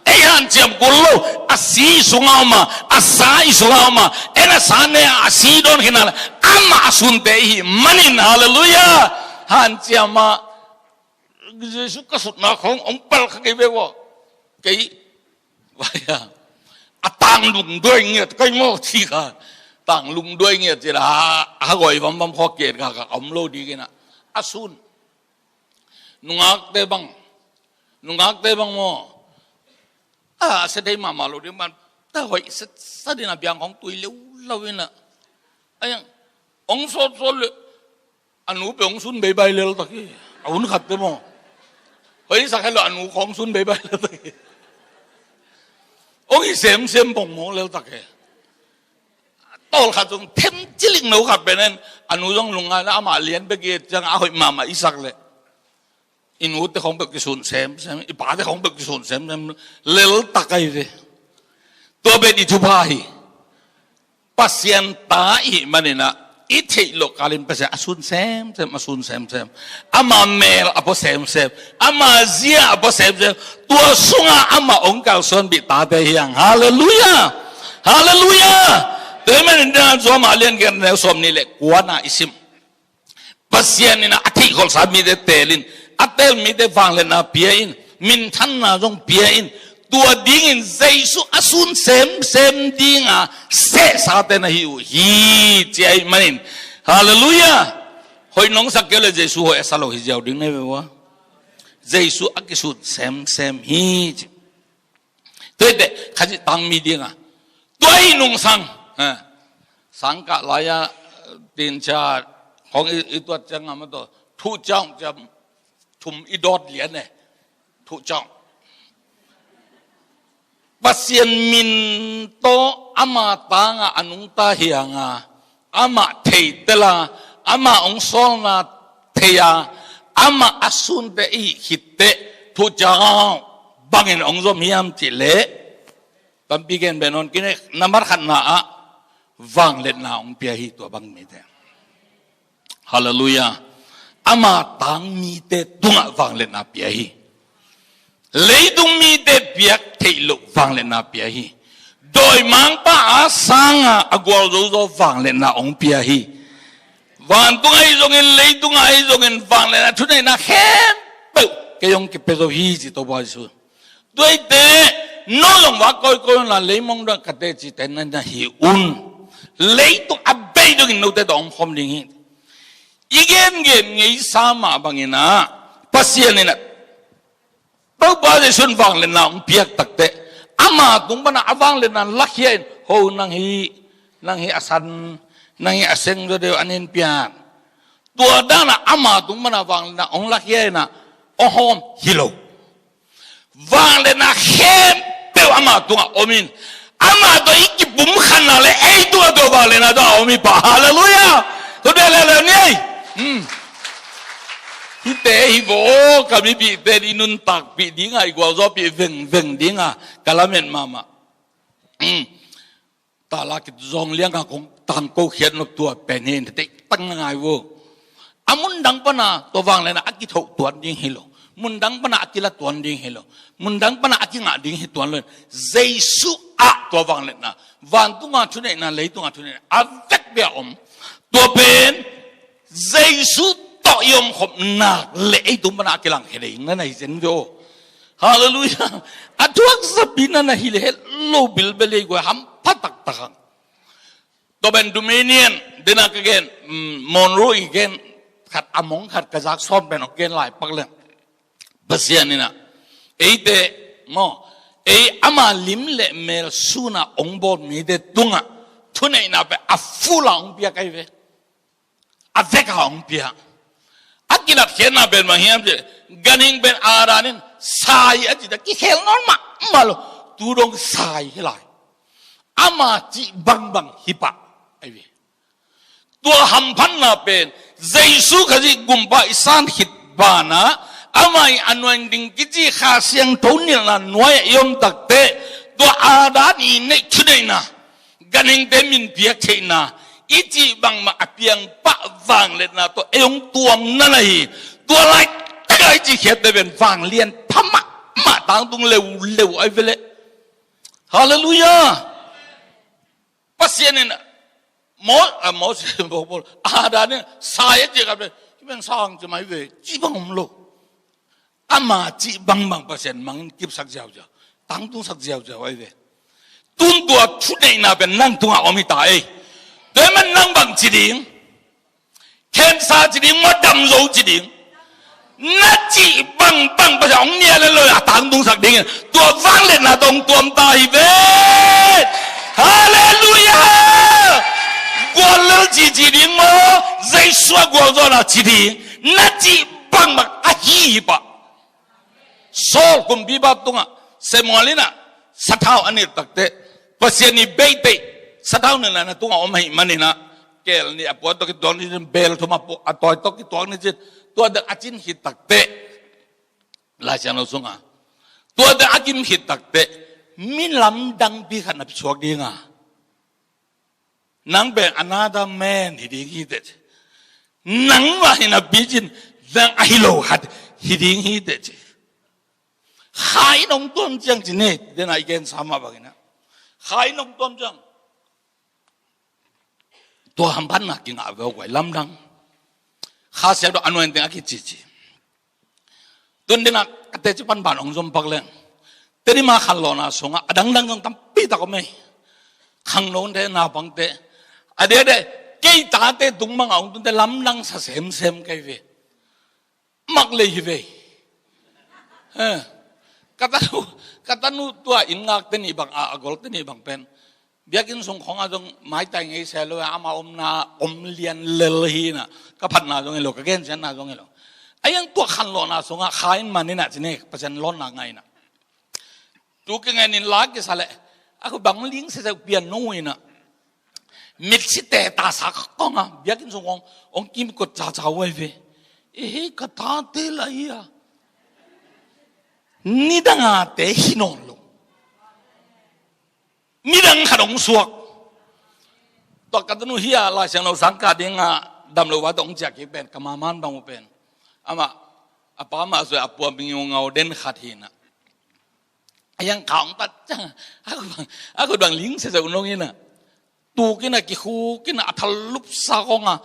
ayan jam kullo asi sungama asai sungama ena sane asi don hinala ama asunte hi manin hallelujah han jama Jesus kasut na khong ong pal kai bewo kai waya atang lung doi ngiat kai mo thi ka tang lung doi ngiat jira a goi bam kho ket ka om lo di kena asun nungak te bang mo sẽ thấy mà lo đi mà ta hỏi sẽ đi là biang ông tuổi lâu vậy nè anh ông số anh ú bị ông xuân bay bay lên tắc cái ông khát thế mà hỏi sao cái lo anh ú ông xuân bay bay lên tắc cái ông xem bông mỏ lên tắc cái tao khát trong thêm chỉ linh nấu khát bên nên anh ú trong lùng anh mà liền bây giờ chẳng ai hỏi mà isak lệ in út thì không được cái sồn xem bà thì không được cái sồn xem lel tắc cái gìตัวเป็นอิทุพาหิปัสยันตาอิมันนี่นะอิทธิโลกาลินปัสยันอสุนเซมอสุนเซมอามาเมลอปเซมอามาเซียอปเซมตัวสุงาอามาองค์การส่วนบิตาเตียงฮาเลลูยาแต่มันนี่นะส่วนมาเลียนกันแล้วส่วนนี้แหละกวนน่ะอิสิมปัสยันนี่นะอธิกลสามีเดเตลินอัตเตลมีเดฟังเลนะเปียอินมินทันนะจงเปียอินตัวดิ้งเจสุอสุนเซมดิ้งอ่ะเสสาเตนะฮิวฮีเจมันฮาเลลูยาหอยน้องสักเกลเจสุหอยสโลฮิเจ้าดิ้งเนี่ยเว้ยเจสุอักสุดเซมฮีตัวเด็กข้าจะตั้งมีดิ้งอ่ะตัวไอ้น้องสังกัดลายตินชาของอีตัวจังอ่ะมันตัวทุจ้องจะทุ่มอีดอดเหรียญเนี่ยทุจ้องpasien minto ama tanga anung ta hianga ama theitela ama ongsol na theya ama asun te I hitte thu jao bangin ongzom hiam chile tampigen benon kine namar khanna a wang let na ong pia hi to bang mi te hallelujah ama tang mi te tunga wang let na pia hi lấy dung mi để biết thị lục vang lên na bia hi, đôi mang ba sang agwal zo vang lên na ông bia hi, vang tung ai zongin lấy tung ai zongin vang lên na chút này na khem, cái ông cái peso hi chỉ to bao nhiêu, đôi thế nó lòng vác coi là lấy mong đó cái thế chỉ tên là hi lấy tung abai zongin nô thế ông không linh hi, igen nghĩ sao mà bằng ina, pasien ina bao bao giờ xuân vang lên nào biếc tắc tệ, ama tung bana avang lên nào lắc hiện, hồ nang hi asan, nang hi aseng rồi đều anh em biếc, tua đó là ama tung bana vang lên nào ông lắc hiện na, ông hom hilo, vang lên nào khem, bèo ama tung omin, ama tôi ít cái bùm khăn nào lại, ấy tua vang lên nào đó omin pa, hallelujah, tôi đây là này, hi te hi vo kami bi te di nun tak bi ding ai gwa zo bi veng ding a kalamen mama ta la ki zong liang ka kong tan ko khian nok tua pen hin te tang ngai wo amun dang pana to wang le na aki thok tuan ding hilo mun dang pana akila tuan ding hilo mun dang pana aki nga ding hi tuan le jesu a to wang le na wan tu nga thu ne na le tu nga thu ne a vek be om to pen jesuต่อยมขบหนักเละตุ้มปนาเกลังเฮลิงนั่นไอ้เซนโยฮาเลลูยาอัดวักสปินันฮิเลโลบิลเบลีกว่าฮัมพัตักตักตัวเป็นดูเมเนียนเดนักเกนมอนโรอีเกนขัดอมงขัดกระซักซ้อมเป็นอเกนหลายปักเลยภาษานี่นะไอ้เดมอไอ้อามาลิมเลเมลซูนาองบอลมีเดตุงะทุนไอ้นาเปอัฟฟูลาองเปียกันเวอัฟเฟกาองเปียakilat kena ben mahiam je ganing ben aranin sai aji da ki khel normal malo turong sai hilai ama chi bang hipa aiwe tua hamphan na pen jesu khaji gumba isan hit bana amai anointing kiji kha siang thonil na noi yom takte tua adani ne chudeina ganing demin biak theina iti bang ma apiang pa vang le na to eong tuam na nei tua lai tagai chi khet de ben vang lien phama มาต่างตุงเร็วไอ้เวลฮาเลลูยาปัสเซียนเนี่ยมอสบอกอาดาเนี่ยสายเจกับเลยที่เป็นสร้างจะไม่เวจีบังมโลอามาจีบังปัสเซียนมังกิบสักเจ้าจ้ะต่างตุงสักเจ้าไอ้เวตุนตัวทุเรศน่ะเป็นนั่งตุงอาอมิตาเอโดยมันนั่งบังจีดิงแค่ซาจีดิงมาดำโลจีดิงนัดจีบังปัสเซียนเนี่ยเลยต่างตุงสักดิงตัวฟังเล่นน่ะตรงตัวตายเวฮาเลลูยา我老几零么？在说过做了几零，那几帮嘛啊一把，说跟比巴东啊，什么哩呢？石头安尼特的，不是你背的，石头呢那东啊我们蛮呢，给你啊，不多个多你贝尔他妈不啊多多个多你这多的阿金是特的，来讲老松啊，多的阿金是特的，民蓝当比看那错的啊。nang ben another man hiding hidet nang wa hina bijin dang ahilo hat hiding hidet khai nong tom jang jine den again sama bagina khai nong tom jang to hamban na king ave goi lamdang kha se do anwen teng aki chi tun dina kate chi pan ban ong jom pakleng teri ma khallo na songa adang dang tam pi ta ko me khang non de na bang te ada kei tate tung mang ang tunde lam nang sa sem kei ve mak le hi ve katanu tua ingak ten ibang agol ten ibang pen biakin song khong adong mai tai ngei se lo ama om lian lel hi na ka phat na jong elo ka gen chen na jong elo ayang tua khan lo na songa khain manina chine pachen lon na ngai na tu ke ngai nin la ke sale aku bang ling se pian no inaมิดสิเตตาสักก้องอ่ะเบียกินสงองกิมกดจ่าไว้เว้กตาเตลายอ่ะนี่ดังอาเตหินอนลงนี่ดังขนมสวกตอกกันนู้เฮียลายเสียงเราสังกัดเองอ่ะดำเราว่าต้องจากที่เป็นกรรมมันบางเป็นอามาอาป้ามาสวยอาปัวมีเงาเด่นขัดหินอ่ะยังข่าวตัดจังaku bang ling sesuatu ini na tu kena kihu kena athalup sakonga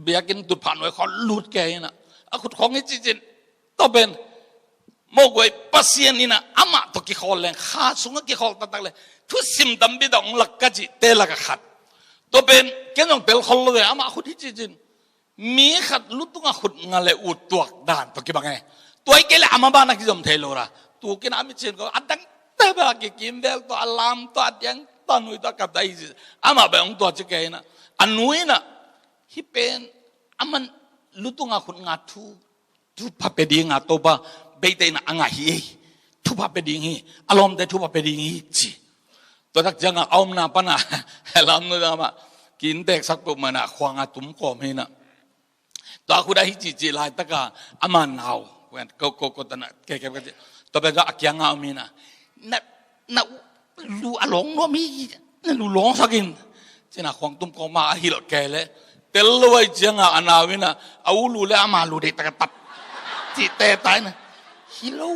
biakin tu panoi khol lut ke na aku khongi cicin to ben mogoi pasien ina ama to ki khol len kha sunga ki khol tatak le tu sim dam bi dong lak ka ji te la ka khat to ben kenong tel khol le ama khut hi cicin mi khat lutunga khut ngale ut tuak dan to ki bangai toy ke le ama ba na ki jom thelora tu kena ami chin ko adang te ba ki kim bel to alam to adyang tanui to kap dai ama ba ong to chike na anui na hi pen aman lutunga khut nga tu pa pe ding a to ba be te na anga hi tu pa pe ding hi alom de tu pa pe ding hi chi to tak janga om na pa na lam no da ma kin tek sak pu ma na khwang a tum ko me na to aku da hi chi lai ta ka aman nau wen ko ta na ke to be ga akyang a mi na lu along no mi na lu long sakin china khwang tum ko ma hi lo ke le tel loi janga anawina au lu le ama lu de ta tat ti te tai na hilo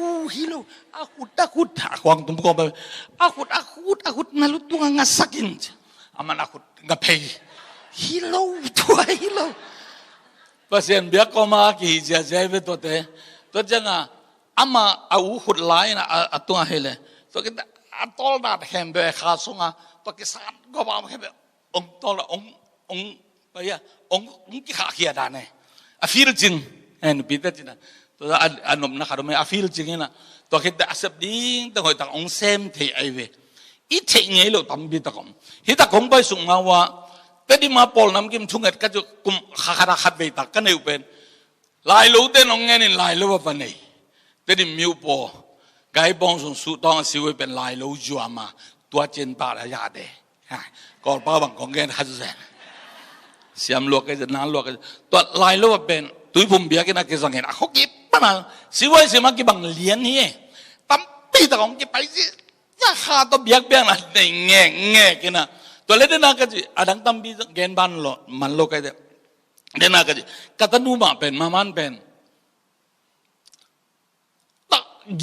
akut khwang tum ko ba akut na lu tu nga sakin aman akut nga pei hilo pasien bia ko ma ki ja jeve to te to janga ama au khut lai na atunga hele to kita atol na hembe kha sunga to ki san go ba hembe ong tol ong ba ya ong ki kha khia da ne a fil jing en bita jin to anom na khadome a fil jing na to kita asap ding to hoi ta ong sem the ai ve i the nge lo tam bi ta kom hi ta kom bai sung ma wa te di ma pol nam kim thunget ka ju kum kha kha khat be ta ka ne upen lai lo te nong nge ni lai lo ba nei te di miu po gai bong sung su tong si we pen lai lo ju ama tua chen ta la ya de ha ko pa bang kong gen ha ju sen siam lo ke nan lo ke to lai lo pen tui phum bia ke na ke sang hen a khok ki pa na si we si ma ki bang lian hi tam pi ta kong ki pai si ya kha to biak biak na de nge ke na to le de na ka ji adang tam bi gen ban lo man lo ke de na ka ji ka ta nu ma pen ma man pen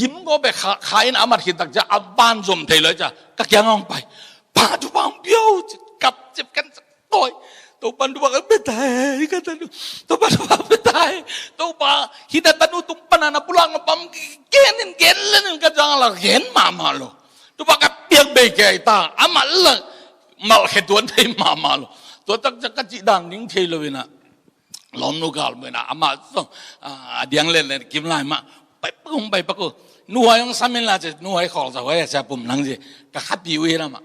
ยิ้มก็ไปขายนะอามาคิดตักจะอาบ้านจมเทเลยจ้ะกักยังออกไปป้าทุบางเบี้ยวกับเจ็บกันต่อยตัวปันทุบางไม่ตายกันตันตัวปันทุบางไม่ตายตัวป้าฮิตตันตุปันนะpulang na pam gen len ka jang la gen mama lo tu ba ka piak be ke ta ama la mal he tuan thei mama lo to tak jak ka chi dang ning thei lo na lom nu gal me na ama song diang len kim lai maไปปุ้งไปปะกูนัวยังซ้ำไม่ละจะนัวให้ของจะไว้จะปุ่มหลังจะกะขับปีเวนะมา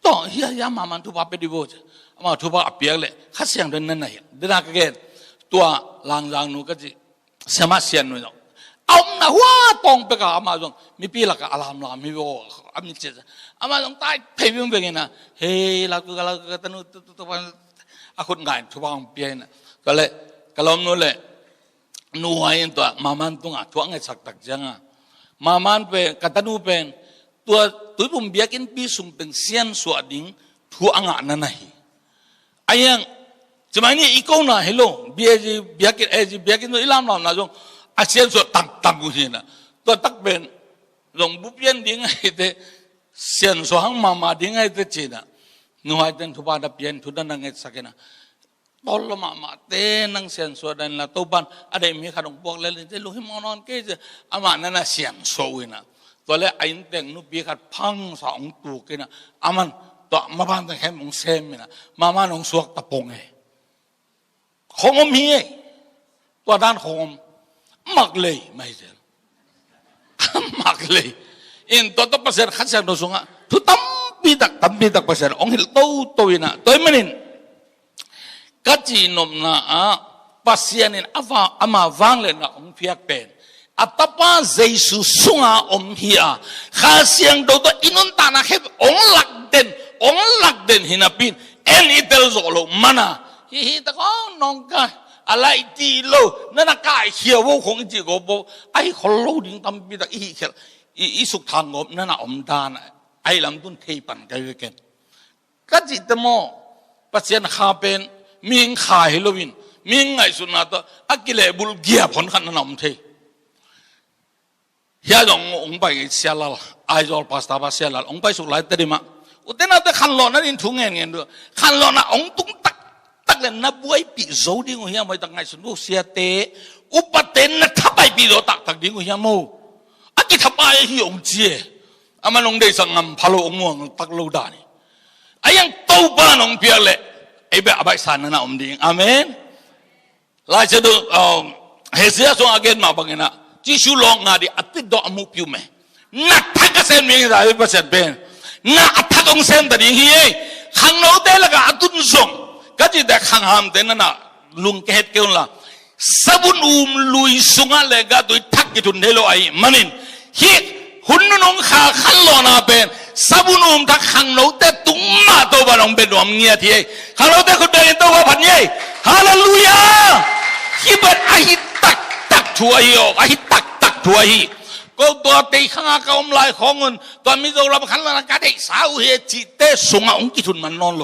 ต่อเฮียยามามันทุบไปดิโบจะมาทุบเปียกเลยขัดเสียงเดินนั่นไหนเดินอะไรกันตัวลางจางนูก็จะสมาเสียนนู่นจ้ะเอาหน้าหัวตรงไปกับอามาจงมีปีละกับอารามลามีโบอามิเจจะอามาจงตายเพย์วิ่งไปกันนะเฮ้ยลักก็ตันตัวอาคุณงานทุบเปียนะก็เลยก็ล้มนู่นเลยนัวยังตัวมามันตัวทั่วไงสักตักจังมามันเป็นกัตนูเป็นตัวผมเบียกินปีสุ่มเป็นเสียนสวดดิ้งทั่วงานนั่นไงไอ้ยังจะมาเนี่ยอีกคนน่ะเฮลโลเบียกินเบียกินตัวอิลามเรานะจงอาเซียนสวดตังกูเห็นนะตัวตักเป็นลงบุปยันดิ้งไอ้เตเสียนสวดหังมาดิ้งไอ้เตเจนะนัวเต็นทุบาดับเย็นทุดันนั่งไอ้สักนะตอนละมาเต้นังเสียงสวดนั่นละตัวบ้านอะไรมีขนมพวกเล่นจะลุยมอนอนเกจอามานั่นน่ะเสียงสวยนะตัวเล่ไอ้เต็งนุบีขัดพังสองตัวกันนะอามันตัวมาบ้านแต่แค่มงเซมนะมาหนองสวกตะปงไงของมีตัวด้านของมักเลยไม่ใช่มักเลยอินตัวต้องภาษาขัดเสียงตัวสูงอ่ะทุกตั้มปีตักภาษาองค์หิลตัวนะตัวมันนี่กัจจินมนะภาษาเนี่ยอามาฟังเลยนะองพิากเป็นอัตตาเจสุสุงาองพิอาข้าเสียงตัวอินุนตานะเห็บองหลักเด่นหินาปินเอ็นอิเตลโซโลมานะฮิตะก็น้องกันอะไรตีโลนั่นกายเขียวของจีโกโบไอ้คนโลดิ้งตั้มปีตะอีสุขทางงบนั่นน่ะอมดานไอ้ลำตุนเทปันกันกันกัจจิตโมภาษาข้าเป็นมิงขายโลวินมิงไงสุนัตอักกิเลบุลเกียผลขันนำเทเฮียจงองไปเสียละไอจอลพาสต้าเสียละองไปสุกไลต์เตดิมาอุตนาเตขันหลอนั่นอินทุ่งเงินด้วยขันหลอนะองตุ้งตักเลยนับไว้ปีโจดิ้งเฮียไม่ตั้งไงสุนุเสียเตอุปเตนนัทับไปปีโดตักดิ้งเฮียโมอักกิทับไปเฮียองเจียอามันองได้สังงพะโลองม่วงตักโลดานี่ไอ้ยังโตบ้านองเปียเลยไอ้แบบอาศัยสารนั่นอมดิ้งอาเมนลายจะดูเฮเซียส่งอาเกนมาบังเงินะจิชูลองงาดิอัติดดอกมุกิวเมนักทักเซนมีอะไรภาษาเป็นนักทักองเซนแต่ดิเฮียขังโนเตลกะอัตุนส่งก็จะได้ขังหามเตนั่นน่ะลุงเกตเกี่ยวละสบุนลุยสุงาเลกะตุยทักกิตุนเดโลไอมันินฮีหุ่นนงขาขันโลนาเป็นสบุนทักขังโนเตตุงมาตัวบ้านองเป็นดวงเงียทีขังโนเตคนเดินตัวพันยัยฮาเลลูยาฮิบัดอาฮิตักทัวฮิโออาฮิตักทัวฮิก็ตัวตีข้างกำลายของเงินตัวมิโซรับขันลานากาเดสาวเฮจิเตสุงาองกิทุนมันนอนโล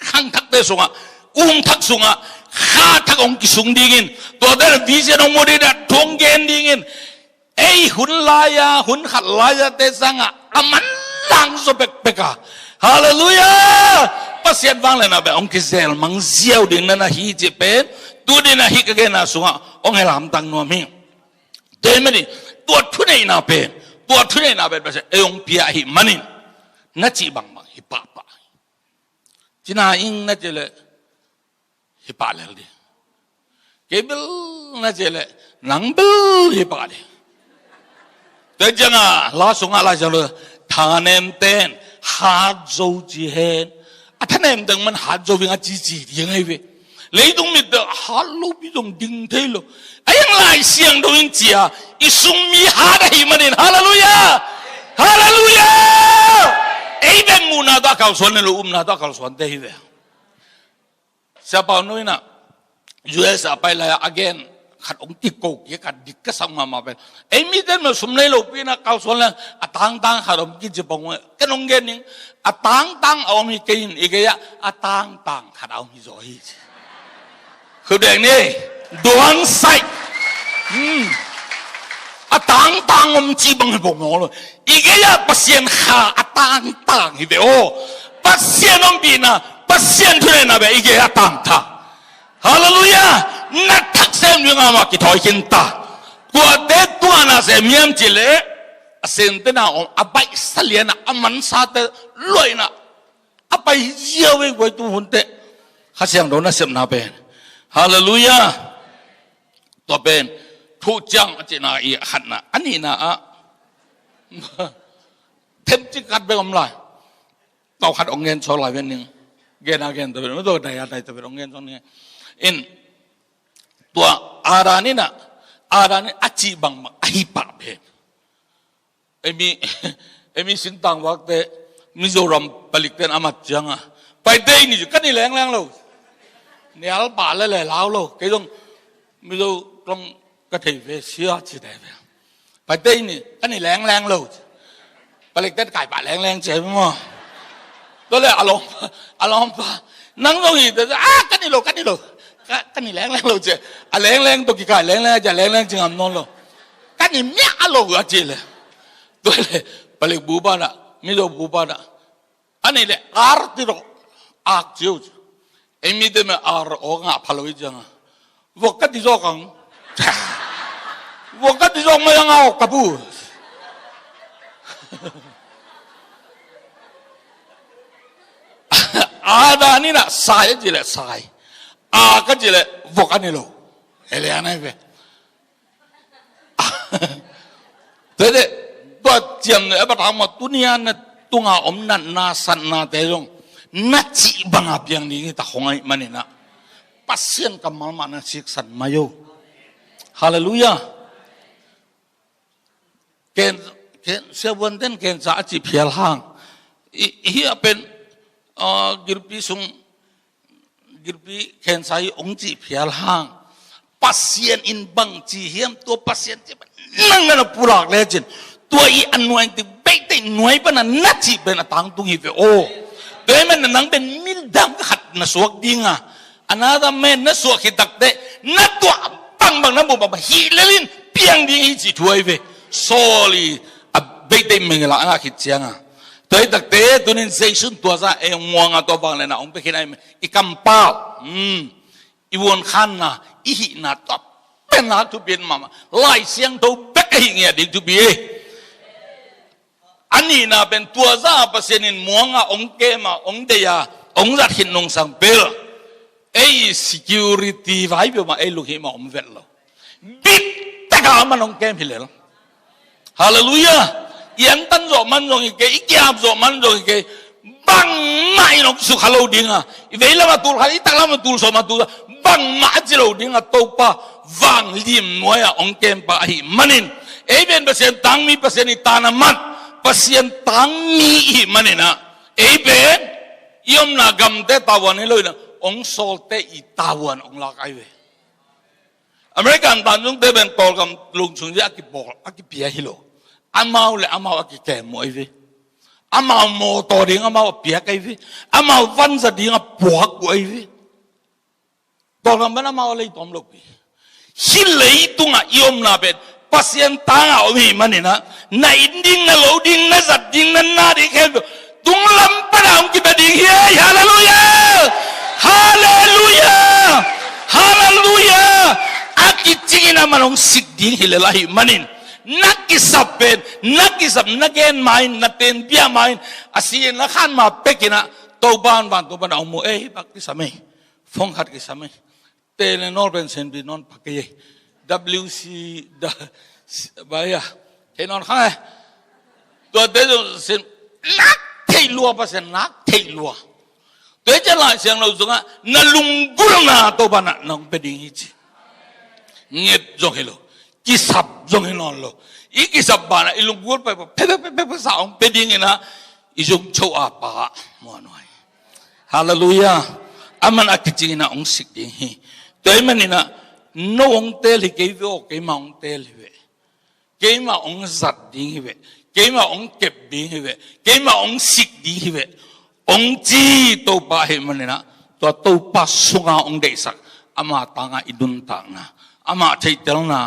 ขังทักเตสุงาทักสุงาข้าทักองกิสุงดิ่งตัวเดินวิเศษองโมดีดัดทงเกนดิ่งไอหุ่นลายาหุ่นขัดลายาเตสังอามันลังสุเปกะฮาเลลูยาภาษาฟังเลยนะแบบองกิเซลมังเซียวดิ่งนั่นนะฮีจิเป็นตัวนี้นะฮีกะเกนะสุงาองเฮลามตังนัวมิเดินมาดิตัวทุเรศนาเป็นตัวทุเรศนาเป็นภาษาเอองพิอาหิมันินนัจิบังฮิปะจีน่าอิงนัจเลฮิปะเลยดิเคเบิลนัจเลนังเบิลฮิปะเลยแต่จังอ่ะลาสุงาลาจังเลยทางเนมเตนฮาโจจีเฮนอ่ะท่านเนมเตนมันฮาโจวิ่งจียังไงเว้เลยตรงนี้เดอฮาโลบิตรงดิ่งเทโลไอ้ยังไงเสียงตรงนี้จีอ่ะอิสุมีฮาได้มันนี่ฮาเลลูยาฮาเลลูยาไอ้เบงมูนาตาเขาสวนเลยนาตาเขาสวนเตยเว้เสียเปล่านู้นนะ US ไปเลย again ขัดองติโกกยังขัดดิกก็สั่งมาเป็นไอ้มีเดินมาสมเลยลูกพี่นะเขาสวนเลยตั้งขัดองกินจะบอกว่าแค่น้องเกนิงตั้งเอามีกินอีกอย่างตั้งขัดเอามีจอยคือเด็กนี่ดวงใส当我们基本是不毛了，一个也不显哈当一点哦，不显我们比呢，不显出来那边一个也当，哈利路亚，那他先用我们给他显大，我得多那些面子嘞，现在那我阿伯十年了，阿门啥的累了，阿伯也为我都混的，还想到那什么那边，哈利路亚，多边。ผู้จังอาจารย์อีหันนะอันนี้นะเทมจิกัดไปกำไรต่อขัดองเงินโชว์หลายเป็นหนึ่งเกณฑ์ตัวเป็นไม่ตัวใดอะไรตัวเป็นองเงินตรงนี้อินตัวอารานี่นะอารานี่อาจีบังมาอหิปะเพเอมีสินตังวักเตมิโซรัมผลิตเป็นอามัดจังอ่ะไปเตยนี่กันนี่แรงเลยเนี่ยอัลปาเลยลาวเลยแกต้องมิโซตรงก็ถือว่าเชื่อจีได้ไปเต้นี่ก็นี่แรงเลยไปเล็กเต้นไก่ป่าแรงเจ็บมั้งก็เลยอารมณ์ป่ะนั่งตรงนี้แต่ก็นี่เลยก็นี่แรงเลยเจ็บแรงตัวกี่ไก่แรงจะแรงจริงอ่ะนอนเลยก็นี่เมียอารมณ์อะจีเลยตัวเลยไปเล็กบูบานะมิโดบูบานะอันนี้เลยอาร์ติโรอาร์จิวเอ็มมีเดมอาร์โอ้งอ่ะพาลุยจังวกกันที่โจกัง我跟你说没人熬，可不。阿达你那晒起来晒，阿个起来我跟你喽，哎呀那边，对的，多讲的，不他们多年那东啊，我们那山那这种，那基本上变的他红哎，么呢？八仙干嘛嘛那些神没有，哈利路亚。เกณฑ์เชื่อวันเต้นเกณฑ์จะจีเพียรห่างอีเป็นกิรปีสุงกิรปีเกณฑ์ใส่องจีเพียรห่างปัสเซียนอินบังจีเฮียมตัวปัสเซียนที่มันนั่งกันปุรักเลยจินตัวอีอันนวยที่เบย์ที่หน่วยเป็นนัดจีเป็นต่างตุงฮีเวโอโดยมันนั่งเป็นมิลดังขัดนัสวกดิ้งอ่ะอันนั้นแม่นัสวกหิตักเดนัดตัวปังบังนั้นบอกว่าฮีเลลินเพียงดิ้งฮีจีถวยเวsorry ไม่ได้มึงละอ่ะคิดจังอ่ะแต่ตั้งแต่ตัวนี้เซซุนตัวซะเอ็งมองอ่ะตัวฟังเลยนะองค์ไปคิดอะไรอีกำป้าอีวนขันนะอีหินะตัวเป็นหน้าทุบเป็นมาไล่เสียงตัวเบ๊กหิงเนี่ยดิทุบอันนี้นะเป็นตัวซะเปอร์เซ็นต์มองอ่ะองค์เกมาองค์เดียองค์รัฐหินนงสังเปลไอ้ security ไว้เปล่ามาไอ้ลูกหิมาองค์เวลล์บิดตะการมันองค์เกมหิเลลฮาเลลูยายันตันโจมันโจอีกอีกยามโจมันโจอีกบังไม่นกสุขฮาโลดิ้งอ่ะเวลามาตูลฮาอีตะลามาตูลโซมาตูลบังมาจิโลดิ้งอ่ะตัวป้าวังลิมหน่วยอ่ะองเกมป้าหิมันินเอเป็นเปอร์เซ็นต์ตังมีเปอร์เซ็นต์ตานามันเปอร์เซ็นต์ตังมีหิมันินอ่ะเอเป็นยอมนากำเตตาวันนี่เลยนะองโซลเตอีตาวันองลากไอเวอเมริกันตอนนู้นเตเป็นตอลกำลุงชุนยากิบอกอากิเปียฮิโลอามาเลยอามาอากิแก่หมวยเวอามาโมโตดิ้งอามาเปียกไอเวอามาวันสดิ้งอาปวกไอเวตอนนั้นอามาเลยตอมลูกปีฮิเลยตุงอ่ะยอมนาเป็นปัสยันตางอ่ะมีมันนี่นะนาอินดิ้งนาโลดิ้งนาสัตดิ้งนานาดิ้งแค่ตุงลำปะดามกิบดิ้งเฮียฮาเลลูยาฮาเลลูยาฮาเลลูยาอากิจิกินามันองสิกดิ้งฮิเลลาฮิมันนี่นักกิสับเป็นนักกิสับนักเกนไม้นักเตนเบียไม้อาศัยนักขันมาเป็กินะตัวบ้านตัวบ้านเอาโมเอ้ปักกิสามีฟงขัดกิสามีเตนนอร์เป็นเซนบีนอนปักเย่ WC บายะเทนอนข้างตัวเตนเซนนักเทลัวภาษานักเทลัวตัวจะลายเสียงเราส่งอ่ะนั่ลุงกุลนาตัวบ้านน้องเป็นอย่างนี้จีเงียบจงเฮโลกิสับจงเฮนอนโลอีกิสับบ้านอีลุงกุลไปเพ่สาวเป็นอย่างนี้นะอีจงโชว์อาปะมัวหน่อยฮาเลลูยาอามันอากิจินะองสิกดิ้งฮีตัวมันนี่นะน้องเตลิเกย์โอเกย์มาองเตลิเวเกย์มาองสัตดิ้งฮีเวเกย์มาองเก็บดิ้งฮีเวเกย์มาองสิกดิ้งฮีเวองจีตัวป้าเฮมันนี่นะตัวป้าสุงาองเดสักอามาตางาอิดุนตางาอามาเทเตลนา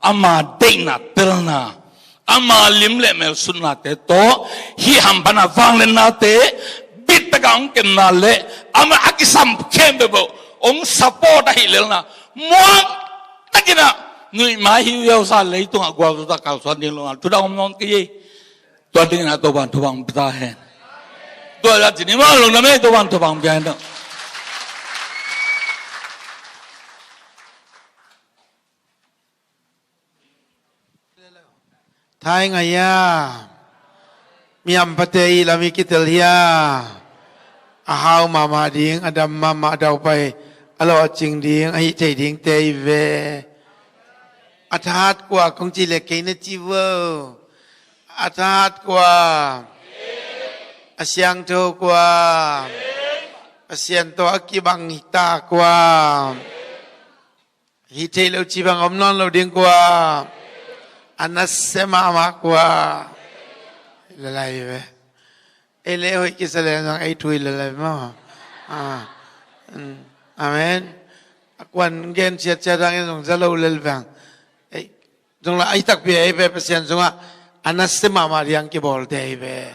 ama deina telna ama limle mel sunna te to hi hambana wanglen na te bitgang ken na le ama akisam khembe bo ong support hi lelna muang takina ngui ma hi yau sa lei tu agwa ta kal swan ding lo tu da om non ki to ding na to ban to bang pta he to la jini ma lo na me to ban to bang pian do Thai ngaya miam patei lami kitelia ahau mama ding adam mama dau pai alo jing ding ai chei ding te ve athat kwa kong chi le ke na chi wo athat kwa asyang to kwa asyan to akibang hita kwa hi te lo chi bang om non lo ding kwa anas sema makwa lalai be ele hoi kisale nang ai thui lalai ma amen akwan gen chiat chiadang en zalo lel bang ai jong la ai tak be ai be pasien jonga anas sema ma riang ki bol te be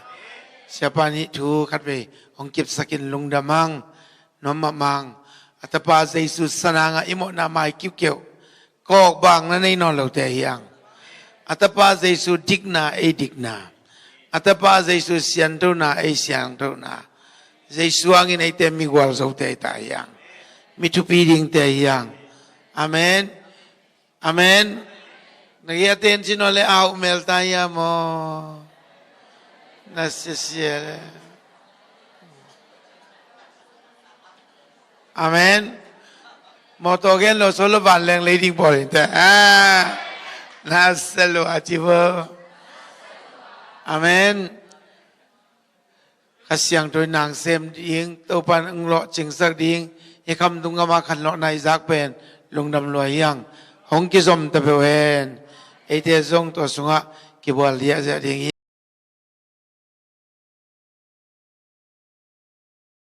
siapa ni thu khat be ong kip sakin lungdamang nomamang atapa Jesus sananga imo na mai kiu keu kok bang na nei non lo te hiang atapa Yesu digna digna atapa Yesu siantona siantona Yesu angin ai te mi gwal so te ta yang mi tu piding te yang amen amen nagia ten sino le au mel ta ya mo nasisiele amen motogen lo solo van leng leading point Nasalo achivo. Amen. Kasyang toy nang sem ding topan ang lo ching sak ding yakam dunga ma khan lo nai zak pen lungdam lo yang hong ki som ta pen ete zong to sunga ki bol dia ja ding